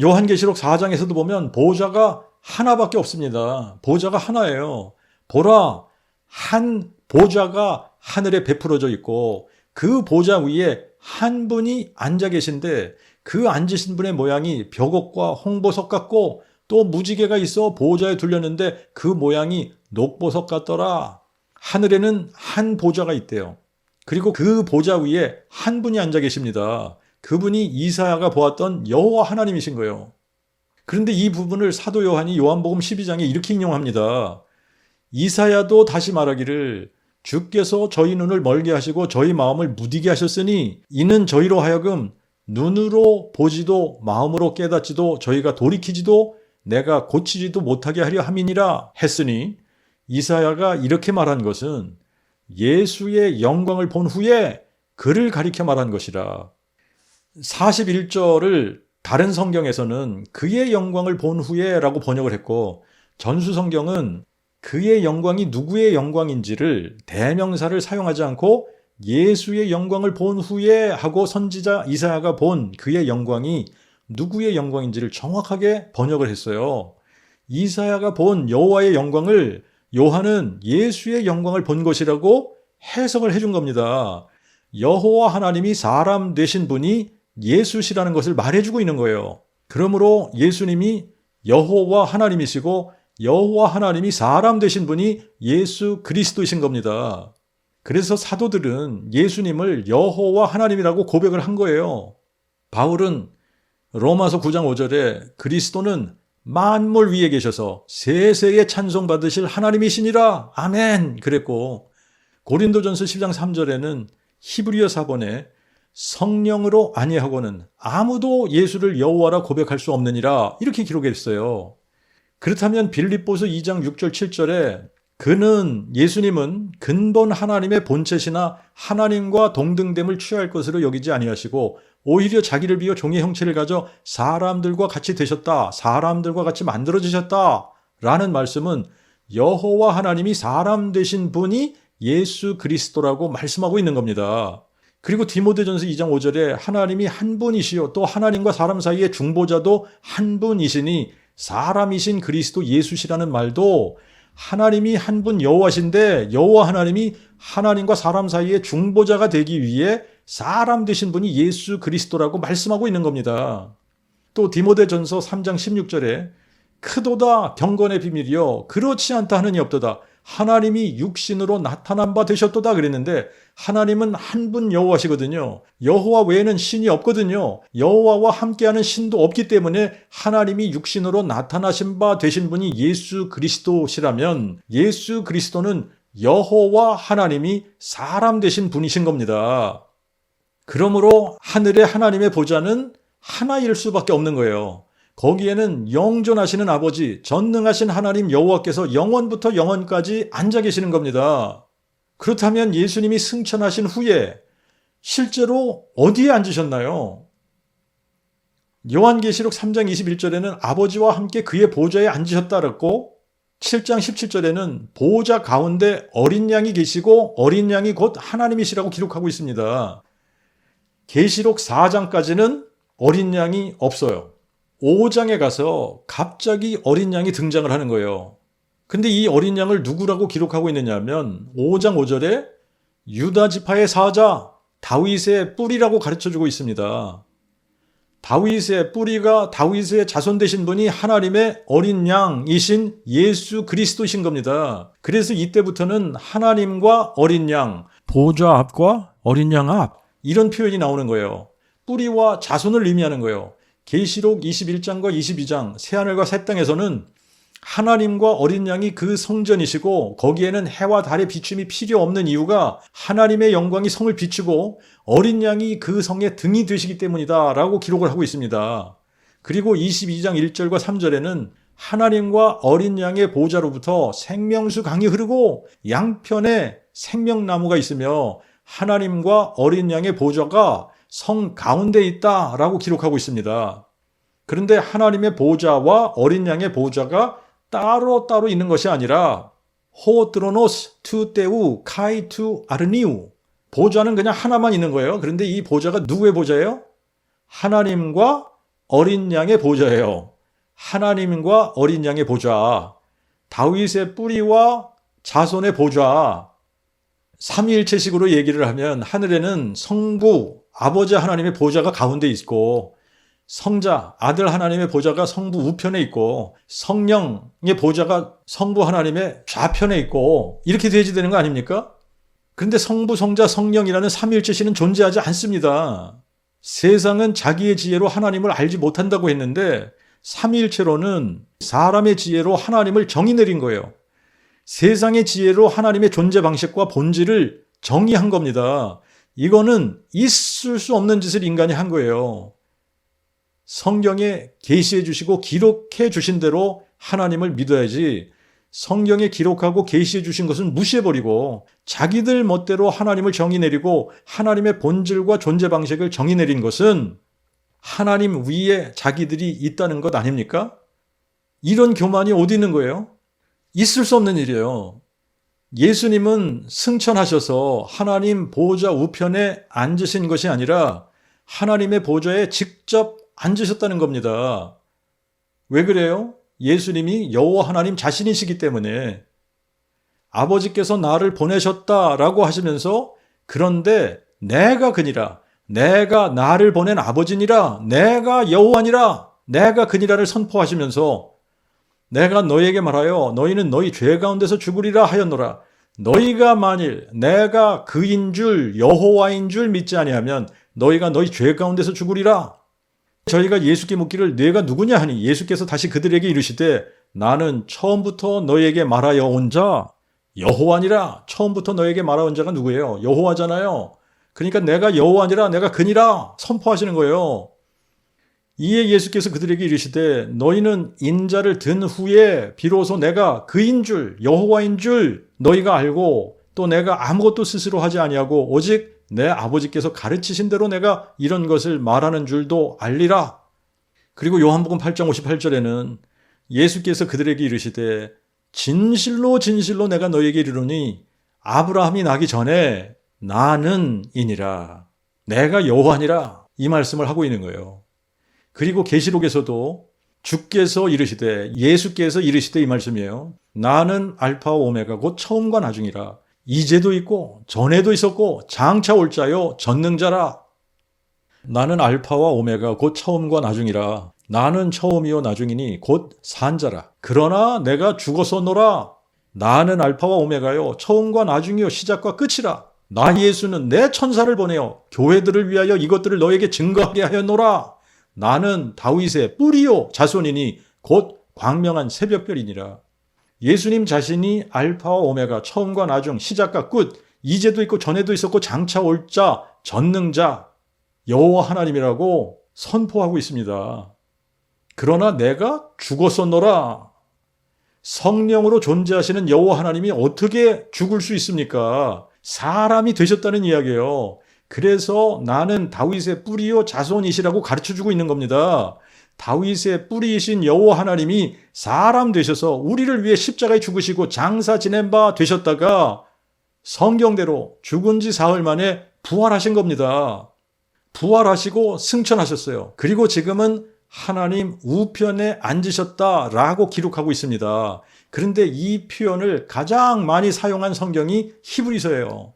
요한계시록 4장에서도 보면 보좌가 하나밖에 없습니다. 보좌가 하나예요. 보라, 한 보좌가 하늘에 베풀어져 있고 그 보좌 위에 한 분이 앉아 계신데 그 앉으신 분의 모양이 벽옥과 홍보석 같고 또 무지개가 있어 보좌에 둘렸는데 그 모양이 녹보석 같더라. 하늘에는 한 보좌가 있대요. 그리고 그 보좌 위에 한 분이 앉아 계십니다. 그분이 이사야가 보았던 여호와 하나님이신 거예요. 그런데 이 부분을 사도 요한이 요한복음 12장에 이렇게 인용합니다. 이사야도 다시 말하기를 주께서 저희 눈을 멀게 하시고 저희 마음을 무디게 하셨으니 이는 저희로 하여금 눈으로 보지도 마음으로 깨닫지도 저희가 돌이키지도 내가 고치지도 못하게 하려 함이니라 했으니 이사야가 이렇게 말한 것은 예수의 영광을 본 후에 그를 가리켜 말한 것이라. 41절을 다른 성경에서는 그의 영광을 본 후에 라고 번역을 했고 전수성경은 그의 영광이 누구의 영광인지를 대명사를 사용하지 않고 예수의 영광을 본 후에 하고 선지자 이사야가 본 그의 영광이 누구의 영광인지를 정확하게 번역을 했어요. 이사야가 본 여호와의 영광을 요한은 예수의 영광을 본 것이라고 해석을 해준 겁니다. 여호와 하나님이 사람 되신 분이 예수시라는 것을 말해주고 있는 거예요. 그러므로 예수님이 여호와 하나님이시고 여호와 하나님이 사람 되신 분이 예수 그리스도이신 겁니다. 그래서 사도들은 예수님을 여호와 하나님이라고 고백을 한 거예요. 바울은 로마서 9장 5절에 그리스도는 만물 위에 계셔서 세세에 찬송받으실 하나님이시니라 아멘 그랬고 고린도전서 10장 3절에는 히브리어 사본에 성령으로 아니하고는 아무도 예수를 여호와라 고백할 수 없느니라 이렇게 기록했어요. 그렇다면 빌립보서 2장 6절 7절에 그는 예수님은 근본 하나님의 본체시나 하나님과 동등됨을 취할 것으로 여기지 아니하시고 오히려 자기를 비워 종의 형체를 가져 사람들과 같이 되셨다. 사람들과 같이 만들어지셨다. 라는 말씀은 여호와 하나님이 사람 되신 분이 예수 그리스도라고 말씀하고 있는 겁니다. 그리고 디모데전서 2장 5절에 하나님이 한 분이시요 또 하나님과 사람 사이의 중보자도 한 분이시니 사람이신 그리스도 예수시라는 말도 하나님이 한 분 여호와신데 여호와 하나님이 하나님과 사람 사이의 중보자가 되기 위해 사람 되신 분이 예수 그리스도라고 말씀하고 있는 겁니다. 또 디모데전서 3장 16절에 크도다 경건의 비밀이요 그렇지 않다 하느니 없도다 하나님이 육신으로 나타난 바 되셨도다 그랬는데 하나님은 한 분 여호와시거든요. 여호와 외에는 신이 없거든요. 여호와와 함께하는 신도 없기 때문에 하나님이 육신으로 나타나신 바 되신 분이 예수 그리스도시라면 예수 그리스도는 여호와 하나님이 사람 되신 분이신 겁니다. 그러므로 하늘의 하나님의 보좌는 하나일 수밖에 없는 거예요. 거기에는 영존하시는 아버지, 전능하신 하나님 여호와께서 영원부터 영원까지 앉아 계시는 겁니다. 그렇다면 예수님이 승천하신 후에 실제로 어디에 앉으셨나요? 요한계시록 3장 21절에는 아버지와 함께 그의 보좌에 앉으셨다고 7장 17절에는 보좌 가운데 어린 양이 계시고 어린 양이 곧 하나님이시라고 기록하고 있습니다. 계시록 4장까지는 어린 양이 없어요. 5장에 가서 갑자기 어린 양이 등장을 하는 거예요. 근데 이 어린 양을 누구라고 기록하고 있느냐 하면 5장 5절에 유다 지파의 사자 다윗의 뿌리라고 가르쳐주고 있습니다. 다윗의 뿌리가 다윗의 자손 되신 분이 하나님의 어린 양이신 예수 그리스도이신 겁니다. 그래서 이때부터는 하나님과 어린 양, 보좌 앞과 어린 양 앞 이런 표현이 나오는 거예요. 뿌리와 자손을 의미하는 거예요. 계시록 21장과 22장 새하늘과 새 땅에서는 하나님과 어린 양이 그 성전이시고 거기에는 해와 달의 비춤이 필요 없는 이유가 하나님의 영광이 성을 비추고 어린 양이 그 성의 등이 되시기 때문이다 라고 기록을 하고 있습니다. 그리고 22장 1절과 3절에는 하나님과 어린 양의 보좌로부터 생명수 강이 흐르고 양편에 생명나무가 있으며 하나님과 어린 양의 보좌가 성 가운데 있다라고 기록하고 있습니다. 그런데 하나님의 보좌와 어린 양의 보좌가 따로따로 있는 것이 아니라 호드로노스 투 테우 카이 투 아르니우 보좌는 그냥 하나만 있는 거예요. 그런데 이 보좌가 누구의 보좌예요? 하나님과 어린 양의 보좌예요. 하나님과 어린 양의 보좌, 다윗의 뿌리와 자손의 보좌, 삼위일체식으로 얘기를 하면 하늘에는 성부, 아버지 하나님의 보좌가 가운데 있고 성자, 아들 하나님의 보좌가 성부 우편에 있고 성령의 보좌가 성부 하나님의 좌편에 있고 이렇게 되는 거 아닙니까? 그런데 성부, 성자, 성령이라는 삼위일체신은 존재하지 않습니다. 세상은 자기의 지혜로 하나님을 알지 못한다고 했는데 삼위일체로는 사람의 지혜로 하나님을 정의 내린 거예요. 세상의 지혜로 하나님의 존재 방식과 본질을 정의한 겁니다. 이거는 있을 수 없는 짓을 인간이 한 거예요. 성경에 계시해 주시고 기록해 주신 대로 하나님을 믿어야지, 성경에 기록하고 계시해 주신 것은 무시해버리고 자기들 멋대로 하나님을 정의 내리고 하나님의 본질과 존재 방식을 정의 내린 것은 하나님 위에 자기들이 있다는 것 아닙니까? 이런 교만이 어디 있는 거예요? 있을 수 없는 일이에요. 예수님은 승천하셔서 하나님 보좌 우편에 앉으신 것이 아니라 하나님의 보좌에 직접 앉으셨다는 겁니다. 왜 그래요? 예수님이 여호와 하나님 자신이시기 때문에. 아버지께서 나를 보내셨다라고 하시면서 그런데 내가 그니라, 내가 나를 보낸 아버지니라, 내가 여호와니라, 내가 그니라를 선포하시면서 내가 너희에게 말하여 너희는 너희 죄 가운데서 죽으리라 하였노라. 너희가 만일 내가 그인 줄 여호와인 줄 믿지 아니하면 너희가 너희 죄 가운데서 죽으리라. 저희가 예수께 묻기를 네가 누구냐 하니 예수께서 다시 그들에게 이르시되 나는 처음부터 너희에게 말하여 온 자 여호와니라. 처음부터 너희에게 말하온 자가 누구예요? 여호와잖아요. 그러니까 내가 여호와니라, 내가 그니라 선포하시는 거예요. 이에 예수께서 그들에게 이르시되 너희는 인자를 든 후에 비로소 내가 그인 줄 여호와인 줄 너희가 알고 또 내가 아무것도 스스로 하지 아니하고 오직 내 아버지께서 가르치신 대로 내가 이런 것을 말하는 줄도 알리라. 그리고 요한복음 8장 58절에는 예수께서 그들에게 이르시되 진실로 진실로 내가 너희에게 이르노니 아브라함이 나기 전에 나는 이니라. 내가 여호와니라. 이 말씀을 하고 있는 거예요. 그리고 계시록에서도 주께서 이르시되, 예수께서 이르시되 이 말씀이에요. 나는 알파와 오메가 곧 처음과 나중이라. 이제도 있고 전에도 있었고 장차 올 자요 전능자라. 나는 알파와 오메가 곧 처음과 나중이라. 나는 처음이요 나중이니 곧 산자라. 그러나 내가 죽었었노라. 나는 알파와 오메가요 처음과 나중이요 시작과 끝이라. 나 예수는 내 천사를 보내어 교회들을 위하여 이것들을 너에게 증거하게 하였노라. 나는 다윗의 뿌리요 자손이니 곧 광명한 새벽별이니라. 예수님 자신이 알파와 오메가, 처음과 나중, 시작과 끝, 이제도 있고 전에도 있었고 장차 올 자, 전능자, 여호와 하나님이라고 선포하고 있습니다. 그러나 내가 죽었었노라. 성령으로 존재하시는 여호와 하나님이 어떻게 죽을 수 있습니까? 사람이 되셨다는 이야기예요. 그래서 나는 다윗의 뿌리요 자손이시라고 가르쳐주고 있는 겁니다. 다윗의 뿌리이신 여호와 하나님이 사람 되셔서 우리를 위해 십자가에 죽으시고 장사 지낸 바 되셨다가 성경대로 죽은 지 사흘 만에 부활하신 겁니다. 부활하시고 승천하셨어요. 그리고 지금은 하나님 우편에 앉으셨다라고 기록하고 있습니다. 그런데 이 표현을 가장 많이 사용한 성경이 히브리서예요.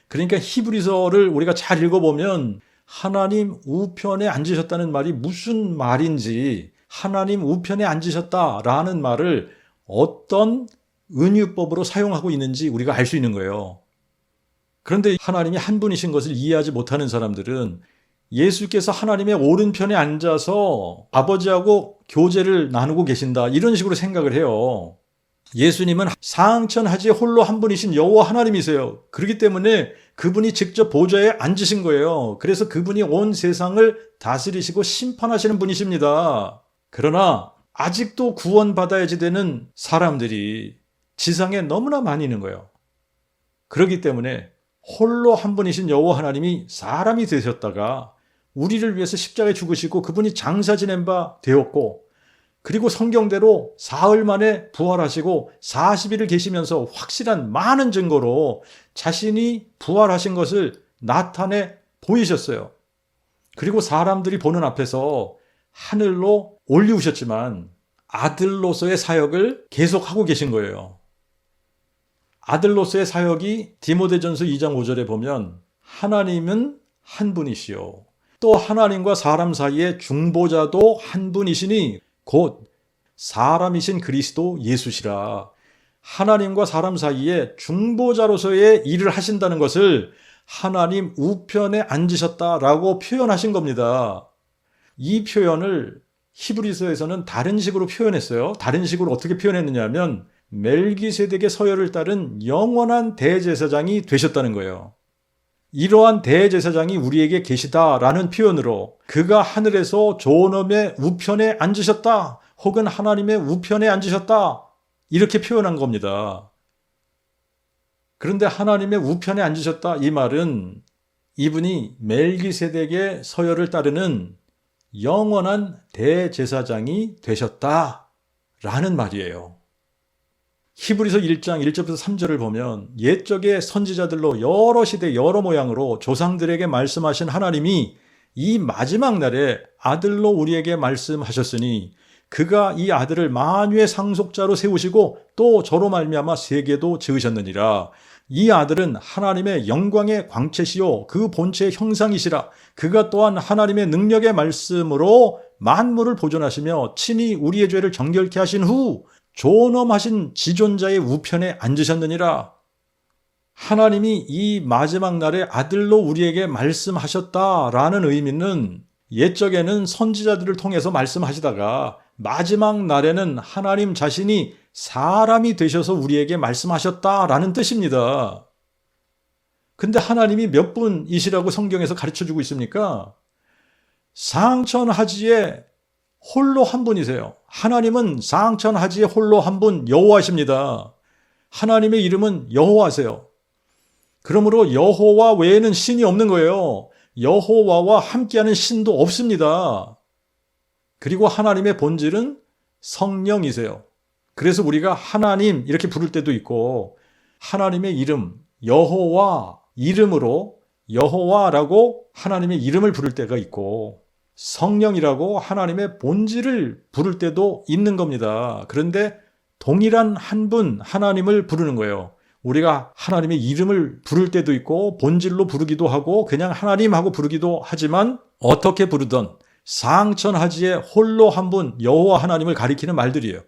그러니까 히브리서를 우리가 잘 읽어보면 하나님 우편에 앉으셨다는 말이 무슨 말인지, 하나님 우편에 앉으셨다라는 말을 어떤 은유법으로 사용하고 있는지 우리가 알 수 있는 거예요. 그런데 하나님이 한 분이신 것을 이해하지 못하는 사람들은 예수께서 하나님의 오른편에 앉아서 아버지하고 교제를 나누고 계신다 이런 식으로 생각을 해요. 예수님은 상천하지 홀로 한 분이신 여호와 하나님이세요. 그렇기 때문에 그분이 직접 보좌에 앉으신 거예요. 그래서 그분이 온 세상을 다스리시고 심판하시는 분이십니다. 그러나 아직도 구원받아야지 되는 사람들이 지상에 너무나 많이 있는 거예요. 그렇기 때문에 홀로 한 분이신 여호와 하나님이 사람이 되셨다가 우리를 위해서 십자가에 죽으시고 그분이 장사 지낸 바 되었고, 그리고 성경대로 사흘 만에 부활하시고 40일을 계시면서 확실한 많은 증거로 자신이 부활하신 것을 나타내 보이셨어요. 그리고 사람들이 보는 앞에서 하늘로 올리우셨지만 아들로서의 사역을 계속하고 계신 거예요. 아들로서의 사역이 디모데전서 2장 5절에 보면 하나님은 한 분이시요 또 하나님과 사람 사이의 중보자도 한 분이시니 곧 사람이신 그리스도 예수시라. 하나님과 사람 사이에 중보자로서의 일을 하신다는 것을 하나님 우편에 앉으셨다라고 표현하신 겁니다. 이 표현을 히브리서에서는 다른 식으로 표현했어요. 다른 식으로 어떻게 표현했느냐 하면 멜기세덱의 서열을 따른 영원한 대제사장이 되셨다는 거예요. 이러한 대제사장이 우리에게 계시다라는 표현으로 그가 하늘에서 존엄의 우편에 앉으셨다 혹은 하나님의 우편에 앉으셨다 이렇게 표현한 겁니다. 그런데 하나님의 우편에 앉으셨다 이 말은 이분이 멜기세덱의 서열을 따르는 영원한 대제사장이 되셨다라는 말이에요. 히브리서 1장 1절부터 3절을 보면 옛적의 선지자들로 여러 시대 여러 모양으로 조상들에게 말씀하신 하나님이 이 마지막 날에 아들로 우리에게 말씀하셨으니 그가 이 아들을 만유의 상속자로 세우시고 또 저로 말미암아 세계도 지으셨느니라. 이 아들은 하나님의 영광의 광채시요 그 본체의 형상이시라. 그가 또한 하나님의 능력의 말씀으로 만물을 보존하시며 친히 우리의 죄를 정결케 하신 후 존엄하신 지존자의 우편에 앉으셨느니라. 하나님이 이 마지막 날에 아들로 우리에게 말씀하셨다라는 의미는 옛적에는 선지자들을 통해서 말씀하시다가 마지막 날에는 하나님 자신이 사람이 되셔서 우리에게 말씀하셨다라는 뜻입니다. 근데 하나님이 몇 분이시라고 성경에서 가르쳐주고 있습니까? 상천하지에 홀로 한 분이세요. 하나님은 상천하지에 홀로 한 분 여호와십니다. 하나님의 이름은 여호와세요. 그러므로 여호와 외에는 신이 없는 거예요. 여호와와 함께하는 신도 없습니다. 그리고 하나님의 본질은 성령이세요. 그래서 우리가 하나님 이렇게 부를 때도 있고 하나님의 이름 여호와 이름으로 여호와라고 하나님의 이름을 부를 때가 있고 성령이라고 하나님의 본질을 부를 때도 있는 겁니다. 그런데 동일한 한 분 하나님을 부르는 거예요. 우리가 하나님의 이름을 부를 때도 있고 본질로 부르기도 하고 그냥 하나님하고 부르기도 하지만 어떻게 부르든 상천하지에 홀로 한 분 여호와 하나님을 가리키는 말들이에요.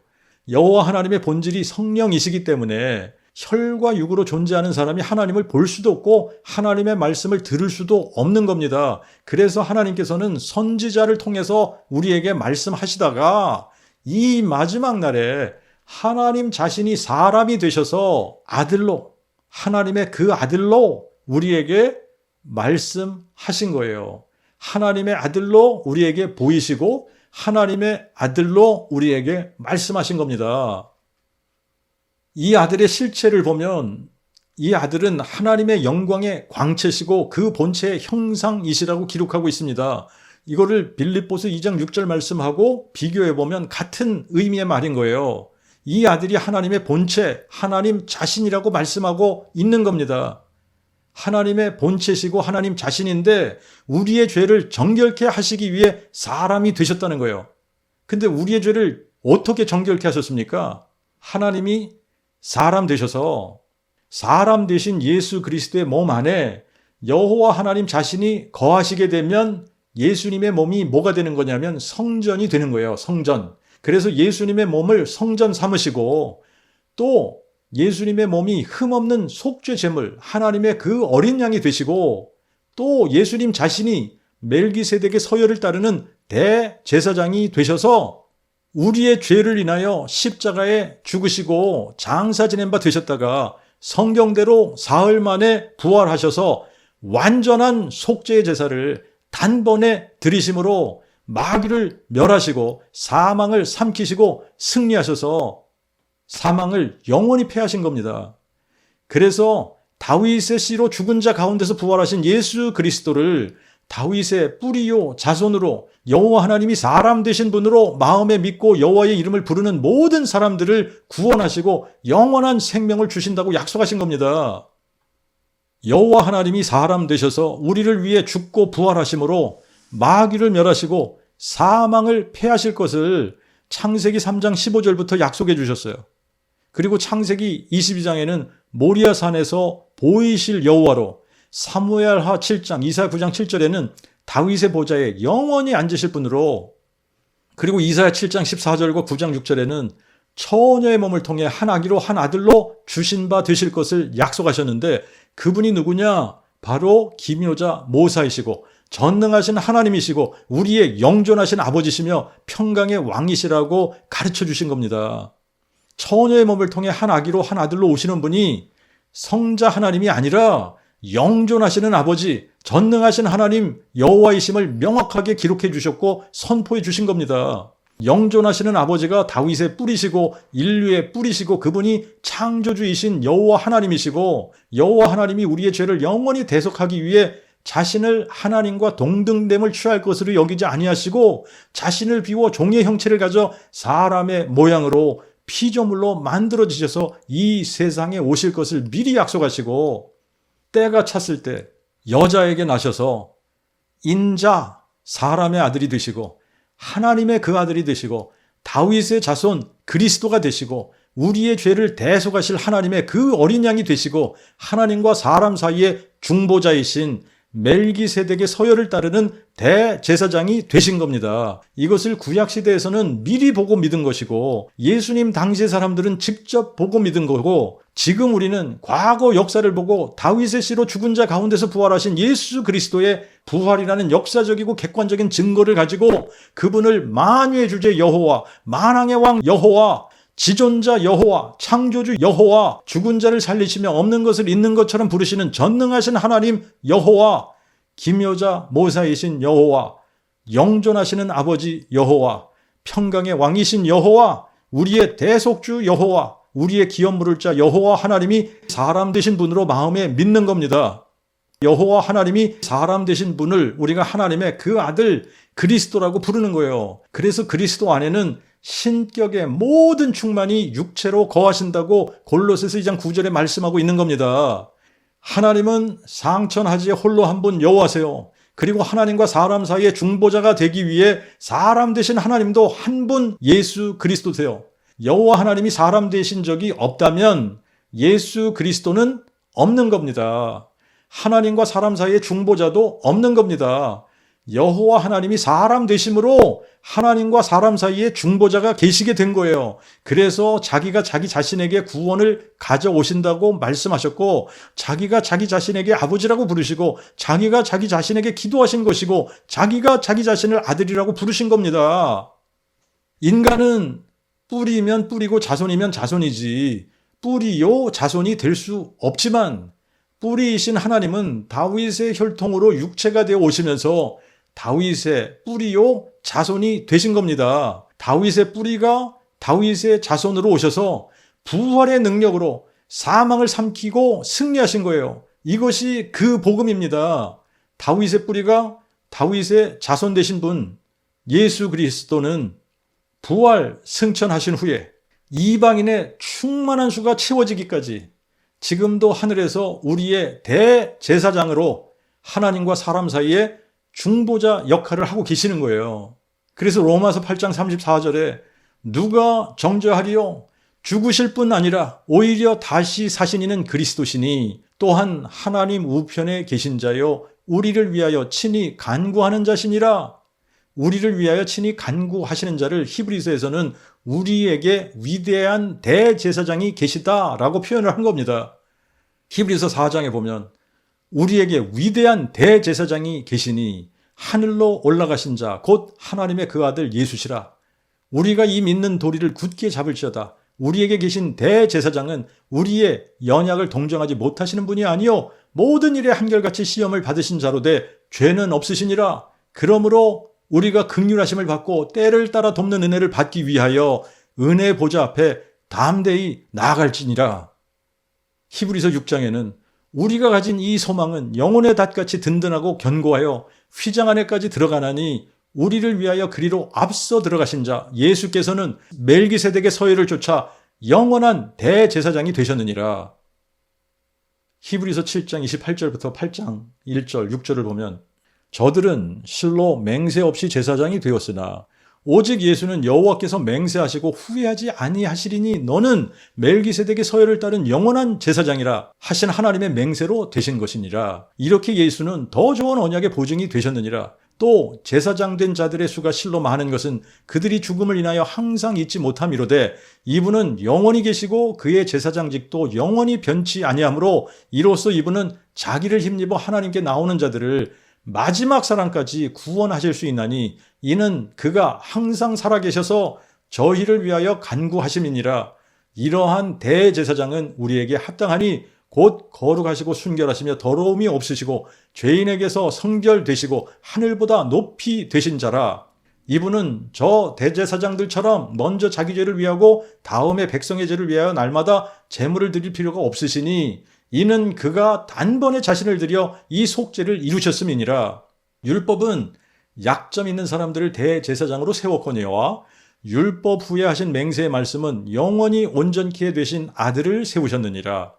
여호와 하나님의 본질이 성령이시기 때문에 혈과 육으로 존재하는 사람이 하나님을 볼 수도 없고 하나님의 말씀을 들을 수도 없는 겁니다. 그래서 하나님께서는 선지자를 통해서 우리에게 말씀하시다가 이 마지막 날에 하나님 자신이 사람이 되셔서 아들로 하나님의 그 아들로 우리에게 말씀하신 거예요. 하나님의 아들로 우리에게 보이시고 하나님의 아들로 우리에게 말씀하신 겁니다. 이 아들의 실체를 보면 이 아들은 하나님의 영광의 광채시고 그 본체의 형상이시라고 기록하고 있습니다. 이거를 빌립보서 2장 6절 말씀하고 비교해보면 같은 의미의 말인 거예요. 이 아들이 하나님의 본체, 하나님 자신이라고 말씀하고 있는 겁니다. 하나님의 본체시고 하나님 자신인데 우리의 죄를 정결케 하시기 위해 사람이 되셨다는 거예요. 근데 우리의 죄를 어떻게 정결케 하셨습니까? 하나님이 사람 되셔서 사람 되신 예수 그리스도의 몸 안에 여호와 하나님 자신이 거하시게 되면 예수님의 몸이 뭐가 되는 거냐면 성전이 되는 거예요. 성전. 그래서 예수님의 몸을 성전 삼으시고 또 예수님의 몸이 흠없는 속죄 제물 하나님의 그 어린 양이 되시고 또 예수님 자신이 멜기세덱의 서열을 따르는 대제사장이 되셔서 우리의 죄를 인하여 십자가에 죽으시고 장사 지낸 바 되셨다가 성경대로 사흘 만에 부활하셔서 완전한 속죄의 제사를 단번에 드리심으로 마귀를 멸하시고 사망을 삼키시고 승리하셔서 사망을 영원히 패하신 겁니다. 그래서 다윗의 씨로 죽은 자 가운데서 부활하신 예수 그리스도를 다윗의 뿌리요 자손으로 여호와 하나님이 사람 되신 분으로 마음에 믿고 여호와의 이름을 부르는 모든 사람들을 구원하시고 영원한 생명을 주신다고 약속하신 겁니다. 여호와 하나님이 사람 되셔서 우리를 위해 죽고 부활하심으로 마귀를 멸하시고 사망을 패하실 것을 창세기 3장 15절부터 약속해 주셨어요. 그리고 창세기 22장에는 모리아산에서 보이실 여호와로 사무엘하 7장, 이사야 9장 7절에는 다윗의 보좌에 영원히 앉으실 분으로, 그리고 이사야 7장 14절과 9장 6절에는 처녀의 몸을 통해 한 아기로 한 아들로 주신 바 되실 것을 약속하셨는데, 그분이 누구냐? 바로 기묘자 모사이시고 전능하신 하나님이시고 우리의 영존하신 아버지시며 평강의 왕이시라고 가르쳐 주신 겁니다. 처녀의 몸을 통해 한 아기로 한 아들로 오시는 분이 성자 하나님이 아니라 영존하시는 아버지, 전능하신 하나님 여호와이심을 명확하게 기록해 주셨고 선포해 주신 겁니다. 영존하시는 아버지가 다윗의 뿌리시고 인류의 뿌리시고, 그분이 창조주이신 여호와 하나님이시고, 여호와 하나님이 우리의 죄를 영원히 대속하기 위해 자신을 하나님과 동등됨을 취할 것으로 여기지 아니하시고 자신을 비워 종의 형체를 가져 사람의 모양으로 피조물로 만들어지셔서 이 세상에 오실 것을 미리 약속하시고, 때가 찼을 때 여자에게 나셔서 인자, 사람의 아들이 되시고 하나님의 그 아들이 되시고 다윗의 자손 그리스도가 되시고 우리의 죄를 대속하실 하나님의 그 어린 양이 되시고 하나님과 사람 사이의 중보자이신 멜기세덱의 서열을 따르는 대제사장이 되신 겁니다. 이것을 구약시대에서는 미리 보고 믿은 것이고 예수님 당시의 사람들은 직접 보고 믿은 거고, 지금 우리는 과거 역사를 보고 다윗의 씨로 죽은 자 가운데서 부활하신 예수 그리스도의 부활이라는 역사적이고 객관적인 증거를 가지고 그분을 만유의 주제 여호와, 만왕의 왕 여호와, 지존자 여호와, 창조주 여호와, 죽은 자를 살리시며 없는 것을 있는 것처럼 부르시는 전능하신 하나님 여호와, 기묘자 모사이신 여호와, 영존하시는 아버지 여호와, 평강의 왕이신 여호와, 우리의 대속주 여호와, 우리의 기업 물을 자 여호와 하나님이 사람 되신 분으로 마음에 믿는 겁니다. 여호와 하나님이 사람 되신 분을 우리가 하나님의 그 아들 그리스도라고 부르는 거예요. 그래서 그리스도 안에는 신격의 모든 충만이 육체로 거하신다고 골로새서 2장 9절에 말씀하고 있는 겁니다. 하나님은 상천하지에 홀로 한 분 여호와세요. 그리고 하나님과 사람 사이의 중보자가 되기 위해 사람 되신 하나님도 한 분 예수 그리스도세요. 여호와 하나님이 사람 되신 적이 없다면 예수 그리스도는 없는 겁니다. 하나님과 사람 사이의 중보자도 없는 겁니다. 여호와 하나님이 사람 되심으로 하나님과 사람 사이에 중보자가 계시게 된 거예요. 그래서 자기가 자기 자신에게 구원을 가져오신다고 말씀하셨고, 자기가 자기 자신에게 아버지라고 부르시고, 자기가 자기 자신에게 기도하신 것이고, 자기가 자기 자신을 아들이라고 부르신 겁니다. 인간은 뿌리면 뿌리고 자손이면 자손이지 뿌리요 자손이 될 수 없지만, 뿌리이신 하나님은 다윗의 혈통으로 육체가 되어 오시면서 다윗의 뿌리요 자손이 되신 겁니다. 다윗의 뿌리가 다윗의 자손으로 오셔서 부활의 능력으로 사망을 삼키고 승리하신 거예요. 이것이 그 복음입니다. 다윗의 뿌리가 다윗의 자손 되신 분 예수 그리스도는 부활 승천하신 후에 이방인의 충만한 수가 채워지기까지 지금도 하늘에서 우리의 대제사장으로 하나님과 사람 사이에 중보자 역할을 하고 계시는 거예요. 그래서 로마서 8장 34절에 누가 정죄하리요? 죽으실 뿐 아니라 오히려 다시 사신 이는 그리스도시니 또한 하나님 우편에 계신 자요 우리를 위하여 친히 간구하는 자시니라. 우리를 위하여 친히 간구하시는 자를 히브리서에서는 우리에게 위대한 대제사장이 계시다라고 표현을 한 겁니다. 히브리서 4장에 보면 우리에게 위대한 대제사장이 계시니 하늘로 올라가신 자 곧 하나님의 그 아들 예수시라. 우리가 이 믿는 도리를 굳게 잡을지어다. 우리에게 계신 대제사장은 우리의 연약을 동정하지 못하시는 분이 아니요 모든 일에 한결같이 시험을 받으신 자로 돼 죄는 없으시니라. 그러므로 우리가 긍휼하심을 받고 때를 따라 돕는 은혜를 받기 위하여 은혜 보좌 앞에 담대히 나아갈지니라. 히브리서 6장에는 우리가 가진 이 소망은 영혼의 닷같이 든든하고 견고하여 휘장 안에까지 들어가나니 우리를 위하여 그리로 앞서 들어가신 자 예수께서는 멜기세덱의 서열을 쫓아 영원한 대제사장이 되셨느니라. 히브리서 7장 28절부터 8장 1절 6절을 보면 저들은 실로 맹세 없이 제사장이 되었으나 오직 예수는 여호와께서 맹세하시고 후회하지 아니하시리니 너는 멜기세덱의 서열을 따른 영원한 제사장이라 하신 하나님의 맹세로 되신 것이니라. 이렇게 예수는 더 좋은 언약의 보증이 되셨느니라. 또 제사장 된 자들의 수가 실로 많은 것은 그들이 죽음을 인하여 항상 잊지 못함이로되 이분은 영원히 계시고 그의 제사장직도 영원히 변치 아니하므로 이로써 이분은 자기를 힘입어 하나님께 나오는 자들을 마지막 사랑까지 구원하실 수 있나니 이는 그가 항상 살아계셔서 저희를 위하여 간구하심이니라. 이러한 대제사장은 우리에게 합당하니 곧 거룩하시고 순결하시며 더러움이 없으시고 죄인에게서 성결되시고 하늘보다 높이 되신 자라. 이분은 저 대제사장들처럼 먼저 자기 죄를 위하고 다음에 백성의 죄를 위하여 날마다 제물을 드릴 필요가 없으시니 이는 그가 단번에 자신을 들여 이 속죄를 이루셨음이니라. 율법은 약점 있는 사람들을 대제사장으로 세웠거니와 율법 후에 하신 맹세의 말씀은 영원히 온전케 되신 아들을 세우셨느니라.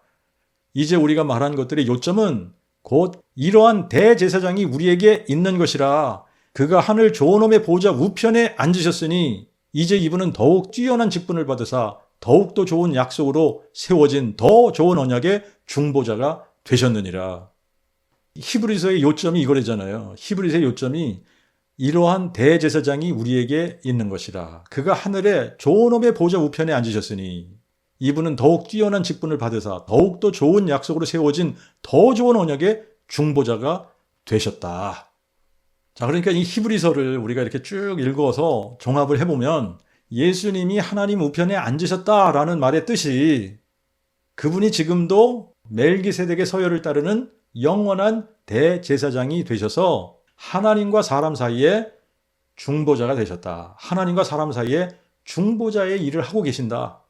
이제 우리가 말한 것들의 요점은 곧 이러한 대제사장이 우리에게 있는 것이라. 그가 하늘 좋으놈의 보좌 우편에 앉으셨으니 이제 이분은 더욱 뛰어난 직분을 받으사 더욱더 좋은 약속으로 세워진 더 좋은 언약의 중보자가 되셨느니라. 히브리서의 요점이 이거래잖아요. 히브리서의 요점이 이러한 대제사장이 우리에게 있는 것이라. 그가 하늘에 좋은 보좌 우편에 앉으셨으니 이분은 더욱 뛰어난 직분을 받으사 더욱더 좋은 약속으로 세워진 더 좋은 언약의 중보자가 되셨다. 자, 그러니까 이 히브리서를 우리가 이렇게 쭉 읽어서 종합을 해보면 예수님이 하나님 우편에 앉으셨다라는 말의 뜻이 그분이 지금도 멜기세덱의 서열을 따르는 영원한 대제사장이 되셔서 하나님과 사람 사이에 중보자가 되셨다. 하나님과 사람 사이에 중보자의 일을 하고 계신다.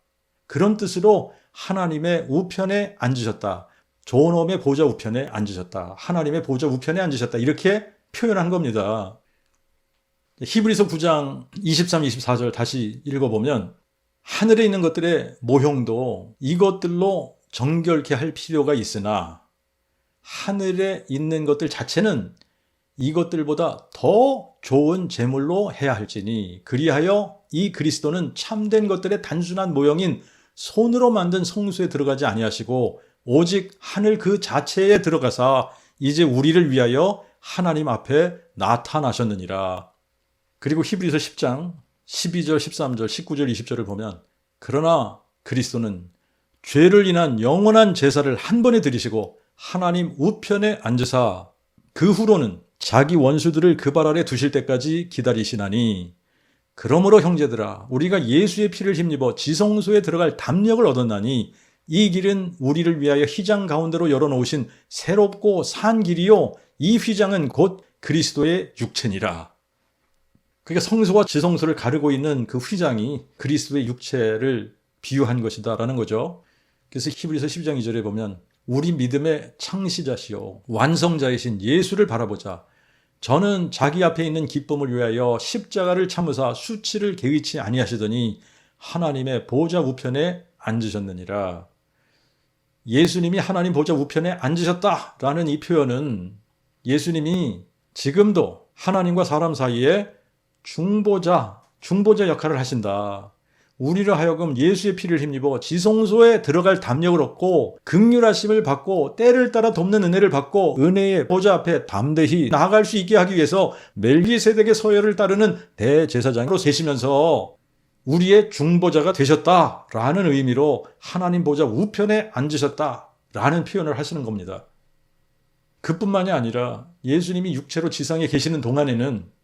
그런 뜻으로 하나님의 우편에 앉으셨다. 좋은 보좌 우편에 앉으셨다. 하나님의 보좌 우편에 앉으셨다. 이렇게 표현한 겁니다. 히브리서 9장 23, 24절 다시 읽어보면 하늘에 있는 것들의 모형도 이것들로 정결케 할 필요가 있으나 하늘에 있는 것들 자체는 이것들보다 더 좋은 제물로 해야 할지니 그리하여 이 그리스도는 참된 것들의 단순한 모형인 손으로 만든 성소에 들어가지 아니하시고 오직 하늘 그 자체에 들어가사 이제 우리를 위하여 하나님 앞에 나타나셨느니라. 그리고 히브리서 10장 12절, 13절, 19절, 20절을 보면 그러나 그리스도는 죄를 인한 영원한 제사를 한 번에 드리시고 하나님 우편에 앉으사 그 후로는 자기 원수들을 그 발 아래 두실 때까지 기다리시나니 그러므로 형제들아 우리가 예수의 피를 힘입어 지성소에 들어갈 담력을 얻었나니 이 길은 우리를 위하여 휘장 가운데로 열어놓으신 새롭고 산 길이요 이 휘장은 곧 그리스도의 육체니라. 그러니까 성소와 지성소를 가르고 있는 그 휘장이 그리스도의 육체를 비유한 것이다라는 거죠. 그래서 히브리서 12장 2절에 보면 우리 믿음의 창시자시요 완성자이신 예수를 바라보자. 저는 자기 앞에 있는 기쁨을 위하여 십자가를 참으사 수치를 개의치 아니하시더니 하나님의 보좌 우편에 앉으셨느니라. 예수님이 하나님 보좌 우편에 앉으셨다라는 이 표현은 예수님이 지금도 하나님과 사람 사이에 중보자 역할을 하신다. 우리를 하여금 예수의 피를 힘입어 지성소에 들어갈 담력을 얻고 긍휼하심을 받고 때를 따라 돕는 은혜를 받고 은혜의 보좌 앞에 담대히 나아갈 수 있게 하기 위해서 멜기세덱의 서열을 따르는 대제사장으로 세시면서 우리의 중보자가 되셨다라는 의미로 하나님 보좌 우편에 앉으셨다라는 표현을 하시는 겁니다. 그뿐만이 아니라 예수님이 육체로 지상에 계시는 동안에는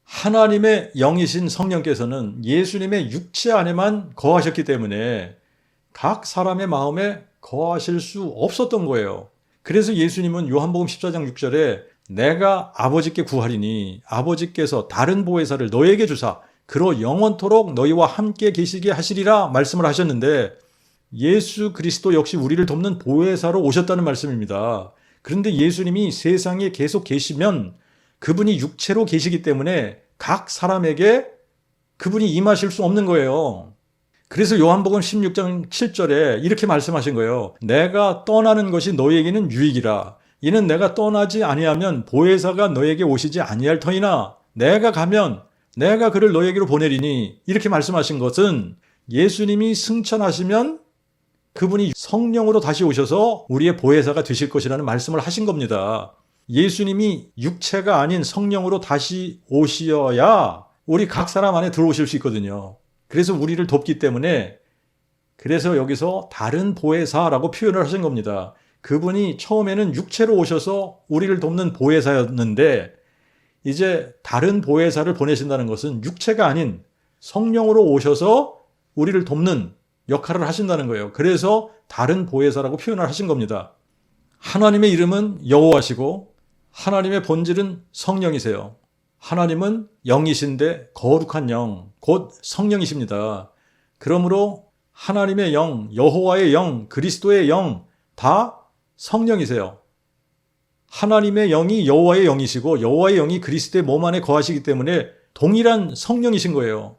하나님의 영이신 성령께서는 예수님의 육체 안에만 거하셨기 때문에 각 사람의 마음에 거하실 수 없었던 거예요. 그래서 예수님은 요한복음 14장 6절에 내가 아버지께 구하리니 아버지께서 다른 보혜사를 너에게 주사 그로 영원토록 너희와 함께 계시게 하시리라 말씀을 하셨는데 예수 그리스도 역시 우리를 돕는 보혜사로 오셨다는 말씀입니다. 그런데 예수님이 세상에 계속 계시면 그분이 육체로 계시기 때문에 각 사람에게 그분이 임하실 수 없는 거예요. 그래서 요한복음 16장 7절에 이렇게 말씀하신 거예요. 내가 떠나는 것이 너희에게는 유익이라. 이는 내가 떠나지 아니하면 보혜사가 너에게 오시지 아니할 터이나 내가 가면 내가 그를 너에게로 보내리니 이렇게 말씀하신 것은 예수님이 승천하시면 그분이 성령으로 다시 오셔서 우리의 보혜사가 되실 것이라는 말씀을 하신 겁니다. 예수님이 육체가 아닌 성령으로 다시 오시어야 우리 각 사람 안에 들어오실 수 있거든요. 그래서 우리를 돕기 때문에 그래서 여기서 다른 보혜사라고 표현을 하신 겁니다. 그분이 처음에는 육체로 오셔서 우리를 돕는 보혜사였는데 이제 다른 보혜사를 보내신다는 것은 육체가 아닌 성령으로 오셔서 우리를 돕는 역할을 하신다는 거예요. 그래서 다른 보혜사라고 표현을 하신 겁니다. 하나님의 이름은 여호와시고 하나님의 본질은 성령이세요. 하나님은 영이신데 거룩한 영, 곧 성령이십니다. 그러므로 하나님의 영, 여호와의 영, 그리스도의 영 다 성령이세요. 하나님의 영이 여호와의 영이시고 여호와의 영이 그리스도의 몸 안에 거하시기 때문에 동일한 성령이신 거예요.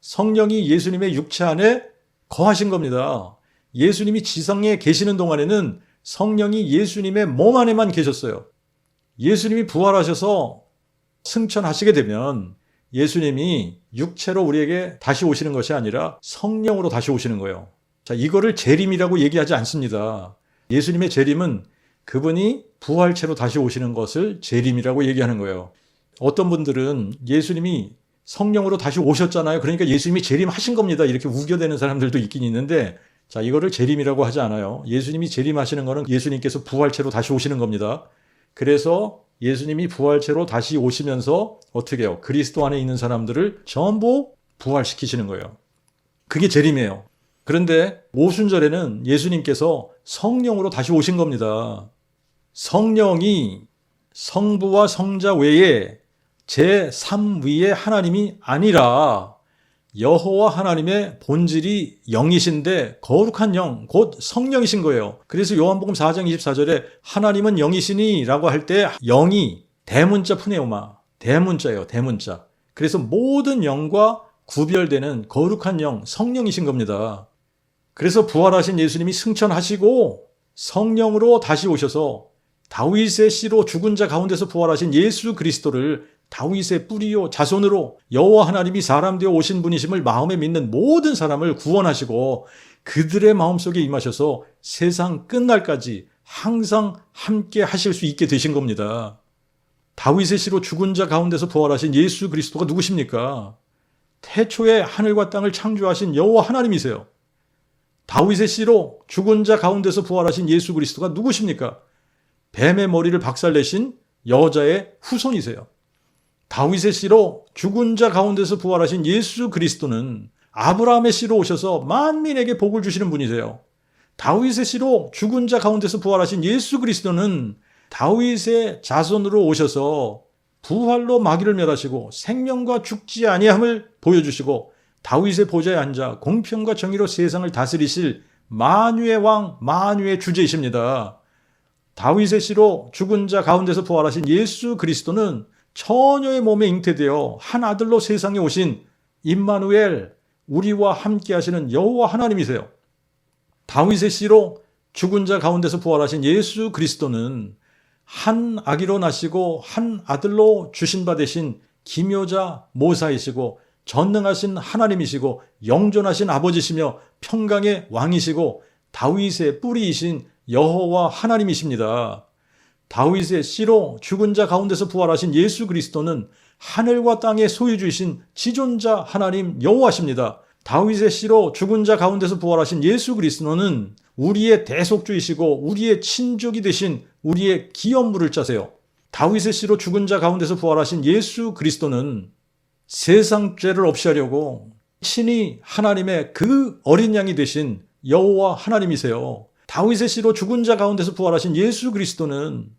성령이 예수님의 육체 안에 거하신 겁니다. 예수님이 지상에 계시는 동안에는 성령이 예수님의 몸 안에만 계셨어요. 예수님이 부활하셔서 승천하시게 되면 예수님이 육체로 우리에게 다시 오시는 것이 아니라 성령으로 다시 오시는 거예요. 자, 이거를 재림이라고 얘기하지 않습니다. 예수님의 재림은 그분이 부활체로 다시 오시는 것을 재림이라고 얘기하는 거예요. 어떤 분들은 예수님이 성령으로 다시 오셨잖아요. 그러니까 예수님이 재림하신 겁니다. 이렇게 우겨대는 사람들도 있긴 있는데, 자, 이거를 재림이라고 하지 않아요. 예수님이 재림하시는 거는 예수님께서 부활체로 다시 오시는 겁니다. 그래서 예수님이 부활체로 다시 오시면서 어떻게 해요? 그리스도 안에 있는 사람들을 전부 부활시키시는 거예요. 그게 재림이에요. 그런데 오순절에는 예수님께서 성령으로 다시 오신 겁니다. 성령이 성부와 성자 외에 제3위의 하나님이 아니라 여호와 하나님의 본질이 영이신데 거룩한 영, 곧 성령이신 거예요. 그래서 요한복음 4장 24절에 하나님은 영이시니 라고 할 때 영이 대문자 푸네오마, 대문자예요. 대문자. 그래서 모든 영과 구별되는 거룩한 영, 성령이신 겁니다. 그래서 부활하신 예수님이 승천하시고 성령으로 다시 오셔서 다윗의 씨로 죽은 자 가운데서 부활하신 예수 그리스도를 다윗의 뿌리요 자손으로 여호와 하나님이 사람 되어 오신 분이심을 마음에 믿는 모든 사람을 구원하시고 그들의 마음속에 임하셔서 세상 끝날까지 항상 함께 하실 수 있게 되신 겁니다. 다윗의 씨로 죽은 자 가운데서 부활하신 예수 그리스도가 누구십니까? 태초에 하늘과 땅을 창조하신 여호와 하나님이세요. 다윗의 씨로 죽은 자 가운데서 부활하신 예수 그리스도가 누구십니까? 뱀의 머리를 박살내신 여자의 후손이세요. 다윗의 씨로 죽은 자 가운데서 부활하신 예수 그리스도는 아브라함의 씨로 오셔서 만민에게 복을 주시는 분이세요. 다윗의 씨로 죽은 자 가운데서 부활하신 예수 그리스도는 다윗의 자손으로 오셔서 부활로 마귀를 멸하시고 생명과 죽지 아니함을 보여주시고 다윗의 보좌에 앉아 공평과 정의로 세상을 다스리실 만유의 왕, 만유의 주제이십니다. 다윗의 씨로 죽은 자 가운데서 부활하신 예수 그리스도는 처녀의 몸에 잉태되어 한 아들로 세상에 오신 임마누엘, 우리와 함께 하시는 여호와 하나님이세요. 다윗의 씨로 죽은 자 가운데서 부활하신 예수 그리스도는 한 아기로 나시고 한 아들로 주신 바 되신 기묘자 모사이시고 전능하신 하나님이시고 영존하신 아버지시며 평강의 왕이시고 다윗의 뿌리이신 여호와 하나님이십니다. 다윗의 씨로 죽은 자 가운데서 부활하신 예수 그리스도는 하늘과 땅의 소유주이신 지존자 하나님 여호와십니다. 다윗의 씨로 죽은 자 가운데서 부활하신 예수 그리스도는 우리의 대속주이시고 우리의 친족이 되신 우리의 기업 물을 자세요. 다윗의 씨로 죽은 자 가운데서 부활하신 예수 그리스도는 세상 죄를 없이 하려고 친히 하나님의 그 어린 양이 되신 여호와 하나님이세요. 다윗의 씨로 죽은 자 가운데서 부활하신 예수 그리스도는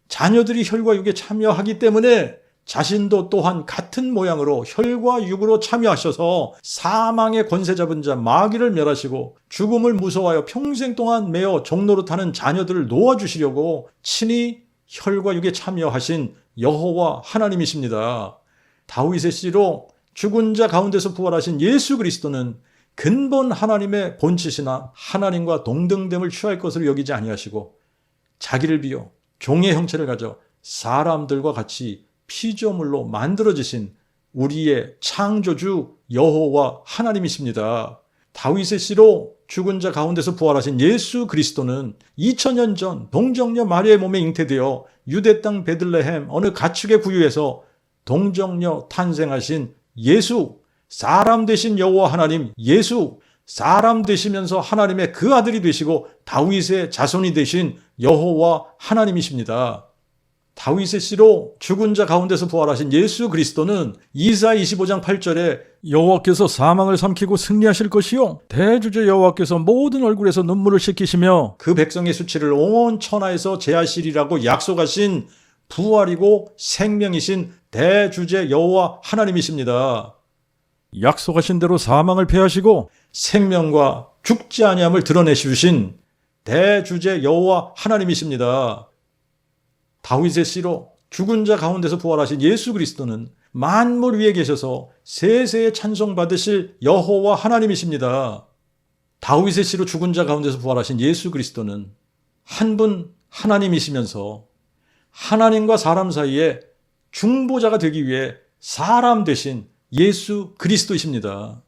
자녀들이 혈과 육에 참여하기 때문에 자신도 또한 같은 모양으로 혈과 육으로 참여하셔서 사망의 권세 잡은 자 마귀를 멸하시고 죽음을 무서워하여 평생 동안 매어 종노릇하는 자녀들을 놓아주시려고 친히 혈과 육에 참여하신 여호와 하나님이십니다. 다윗의 씨로 죽은 자 가운데서 부활하신 예수 그리스도는 근본 하나님의 본체시나 하나님과 동등됨을 취할 것으로 여기지 아니하시고 자기를 비워 종의 형체를 가져 사람들과 같이 피조물로 만들어지신 우리의 창조주 여호와 하나님이십니다. 다윗의 씨로 죽은 자 가운데서 부활하신 예수 그리스도는 2000년 전 동정녀 마리아의 몸에 잉태되어 유대 땅 베들레헴 어느 가축의 구유에서 동정녀 탄생하신 예수, 사람 되신 여호와 하나님 예수, 사람 되시면서 하나님의 그 아들이 되시고 다윗의 자손이 되신 여호와 하나님이십니다. 다윗의 씨로 죽은 자 가운데서 부활하신 예수 그리스도는 이사야 25장 8절에 여호와께서 사망을 삼키고 승리하실 것이요 대주제 여호와께서 모든 얼굴에서 눈물을 씻기시며 그 백성의 수치를 온 천하에서 제하시리라고 약속하신 부활이고 생명이신 대주제 여호와 하나님이십니다. 약속하신 대로 사망을 패하시고 생명과 죽지 아니함을 드러내주신 대주제 여호와 하나님이십니다. 다윗의 씨로 죽은 자 가운데서 부활하신 예수 그리스도는 만물 위에 계셔서 세세에 찬송받으실 여호와 하나님이십니다. 다윗의 씨로 죽은 자 가운데서 부활하신 예수 그리스도는 한 분 하나님이시면서 하나님과 사람 사이에 중보자가 되기 위해 사람 되신 예수 그리스도이십니다.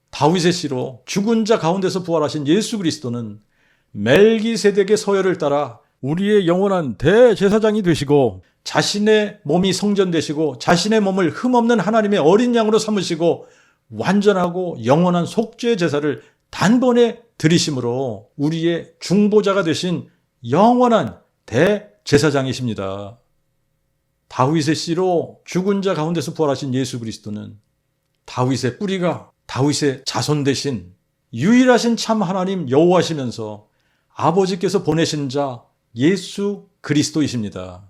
다윗의 씨로 죽은 자 가운데서 부활하신 예수 그리스도는 멜기세덱의 서열을 따라 우리의 영원한 대제사장이 되시고 자신의 몸이 성전되시고 자신의 몸을 흠없는 하나님의 어린 양으로 삼으시고 완전하고 영원한 속죄 제사를 단번에 드리심으로 우리의 중보자가 되신 영원한 대제사장이십니다. 다윗의 씨로 죽은 자 가운데서 부활하신 예수 그리스도는 다윗의 뿌리가 다윗의 자손 되신 유일하신 참 하나님 여호와시면서 아버지께서 보내신 자 예수 그리스도이십니다.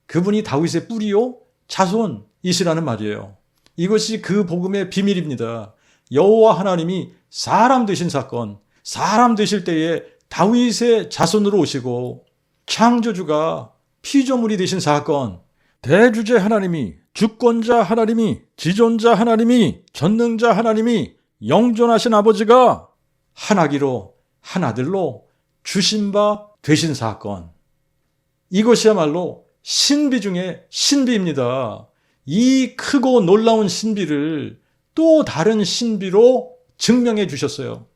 그분이 다윗의 뿌리요 자손이시라는 말이에요. 이것이 그 복음의 비밀입니다. 여호와 하나님이 사람 되신 사건, 사람 되실 때에 다윗의 자손으로 오시고 창조주가 피조물이 되신 사건, 대주제 하나님이, 주권자 하나님이, 지존자 하나님이, 전능자 하나님이, 영존하신 아버지가 한 아기로 한 아들로 주신 바 되신 사건, 이것이야말로 신비 중에 신비입니다. 이 크고 놀라운 신비를 또 다른 신비로 증명해 주셨어요.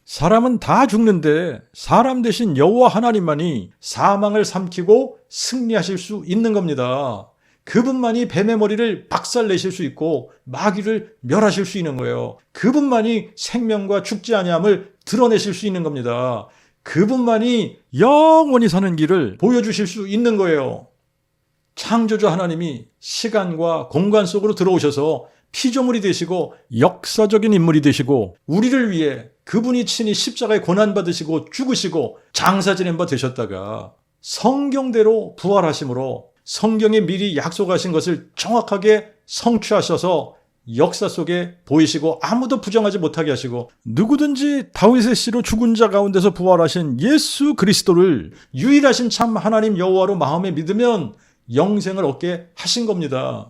사람은 다 죽는데 사람 되신 여호와 하나님만이 사망을 삼키고 승리하실 수 있는 겁니다. 그분만이 뱀의 머리를 박살내실 수 있고 마귀를 멸하실 수 있는 거예요. 그분만이 생명과 죽지 아니함을 드러내실 수 있는 겁니다. 그분만이 영원히 사는 길을 보여주실 수 있는 거예요. 창조주 하나님이 시간과 공간 속으로 들어오셔서 피조물이 되시고 역사적인 인물이 되시고 우리를 위해 그분이 친히 십자가에 고난받으시고 죽으시고 장사 지낸 바 되셨다가 성경대로 부활하심으로 성경에 미리 약속하신 것을 정확하게 성취하셔서 역사 속에 보이시고 아무도 부정하지 못하게 하시고 누구든지 다윗의 씨로 죽은 자 가운데서 부활하신 예수 그리스도를 유일하신 참 하나님 여호와로 마음에 믿으면 영생을 얻게 하신 겁니다.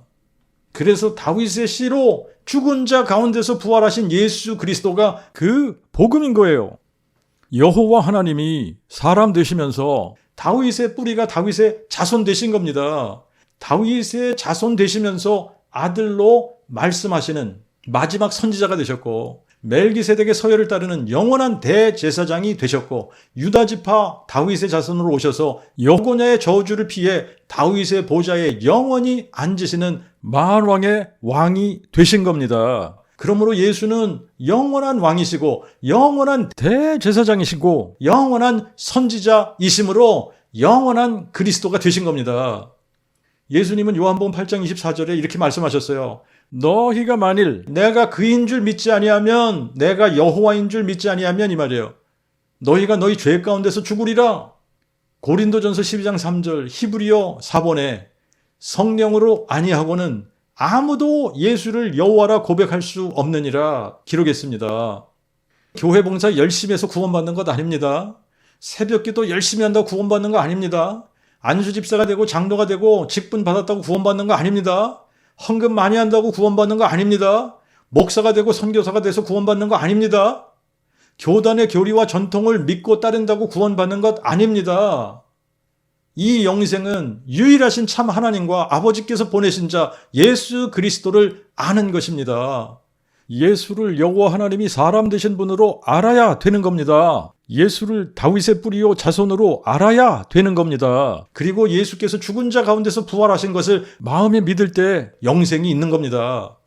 그래서 다윗의 씨로 죽은 자 가운데서 부활하신 예수 그리스도가 그 복음인 거예요. 여호와 하나님이 사람 되시면서 다윗의 뿌리가 다윗의 자손 되신 겁니다. 다윗의 자손 되시면서 아들로 말씀하시는 마지막 선지자가 되셨고 멜기세덱의 서열을 따르는 영원한 대제사장이 되셨고 유다지파 다윗의 자손으로 오셔서 여고냐의 저주를 피해 다윗의 보좌에 영원히 앉으시는 만왕의 왕이 되신 겁니다. 그러므로 예수는 영원한 왕이시고 영원한 대제사장이시고 영원한 선지자이심으로 영원한 그리스도가 되신 겁니다. 예수님은 요한복음 8장 24절에 이렇게 말씀하셨어요. 너희가 만일 내가 그인 줄 믿지 아니하면 내가 여호와인 줄 믿지 아니하면 이 말이에요. 너희가 너희 죄 가운데서 죽으리라. 고린도전서 12장 3절 히브리어 4번에 성령으로 아니하고는 아무도 예수를 여호와라 고백할 수 없느니라 기록했습니다. 교회 봉사 열심히 해서 구원받는 것 아닙니다. 새벽기도 열심히 한다고 구원받는 거 아닙니다. 안수집사가 되고 장로가 되고 직분 받았다고 구원받는 거 아닙니다. 헌금 많이 한다고 구원받는 거 아닙니다. 목사가 되고 선교사가 돼서 구원받는 거 아닙니다. 교단의 교리와 전통을 믿고 따른다고 구원받는 것 아닙니다. 이 영생은 유일하신 참 하나님과 아버지께서 보내신 자 예수 그리스도를 아는 것입니다. 예수를 여호와 하나님이 사람 되신 분으로 알아야 되는 겁니다. 예수를 다윗의 뿌리요 자손으로 알아야 되는 겁니다. 그리고 예수께서 죽은 자 가운데서 부활하신 것을 마음에 믿을 때 영생이 있는 겁니다.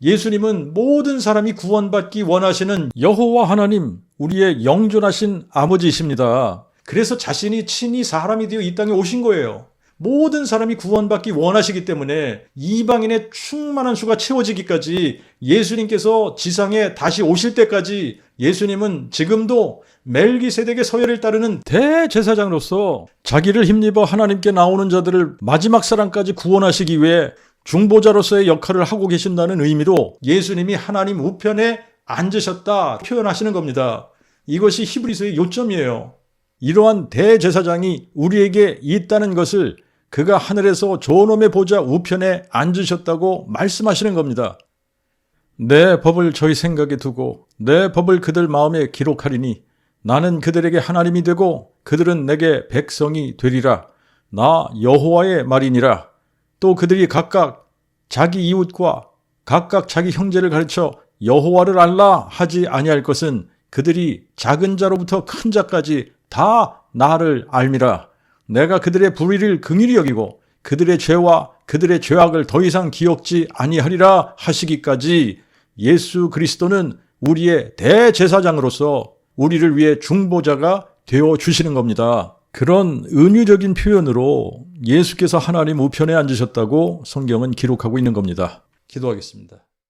예수님은 모든 사람이 구원받기 원하시는 여호와 하나님, 우리의 영존하신 아버지이십니다. 그래서 자신이 친히 사람이 되어 이 땅에 오신 거예요. 모든 사람이 구원받기 원하시기 때문에 이방인의 충만한 수가 채워지기까지 예수님께서 지상에 다시 오실 때까지 예수님은 지금도 멜기세덱의 서열을 따르는 대제사장으로서 자기를 힘입어 하나님께 나오는 자들을 마지막 사랑까지 구원하시기 위해 중보자로서의 역할을 하고 계신다는 의미로 예수님이 하나님 우편에 앉으셨다 표현하시는 겁니다. 이것이 히브리서의 요점이에요. 이러한 대제사장이 우리에게 있다는 것을 그가 하늘에서 존엄의 보좌 우편에 앉으셨다고 말씀하시는 겁니다. 내 법을 저희 생각에 두고 내 법을 그들 마음에 기록하리니 나는 그들에게 하나님이 되고 그들은 내게 백성이 되리라. 나 여호와의 말이니라. 또 그들이 각각 자기 이웃과 각각 자기 형제를 가르쳐 여호와를 알라 하지 아니할 것은 그들이 작은 자로부터 큰 자까지 다 나를 알미라. 내가 그들의 불의를 긍휼히 여기고 그들의 죄와 그들의 죄악을 더 이상 기억지 아니하리라 하시기까지 예수 그리스도는 우리의 대제사장으로서 우리를 위해 중보자가 되어 주시는 겁니다. 그런 은유적인 표현으로 예수께서 하나님 우편에 앉으셨다고 성경은 기록하고 있는 겁니다. 기도하겠습니다.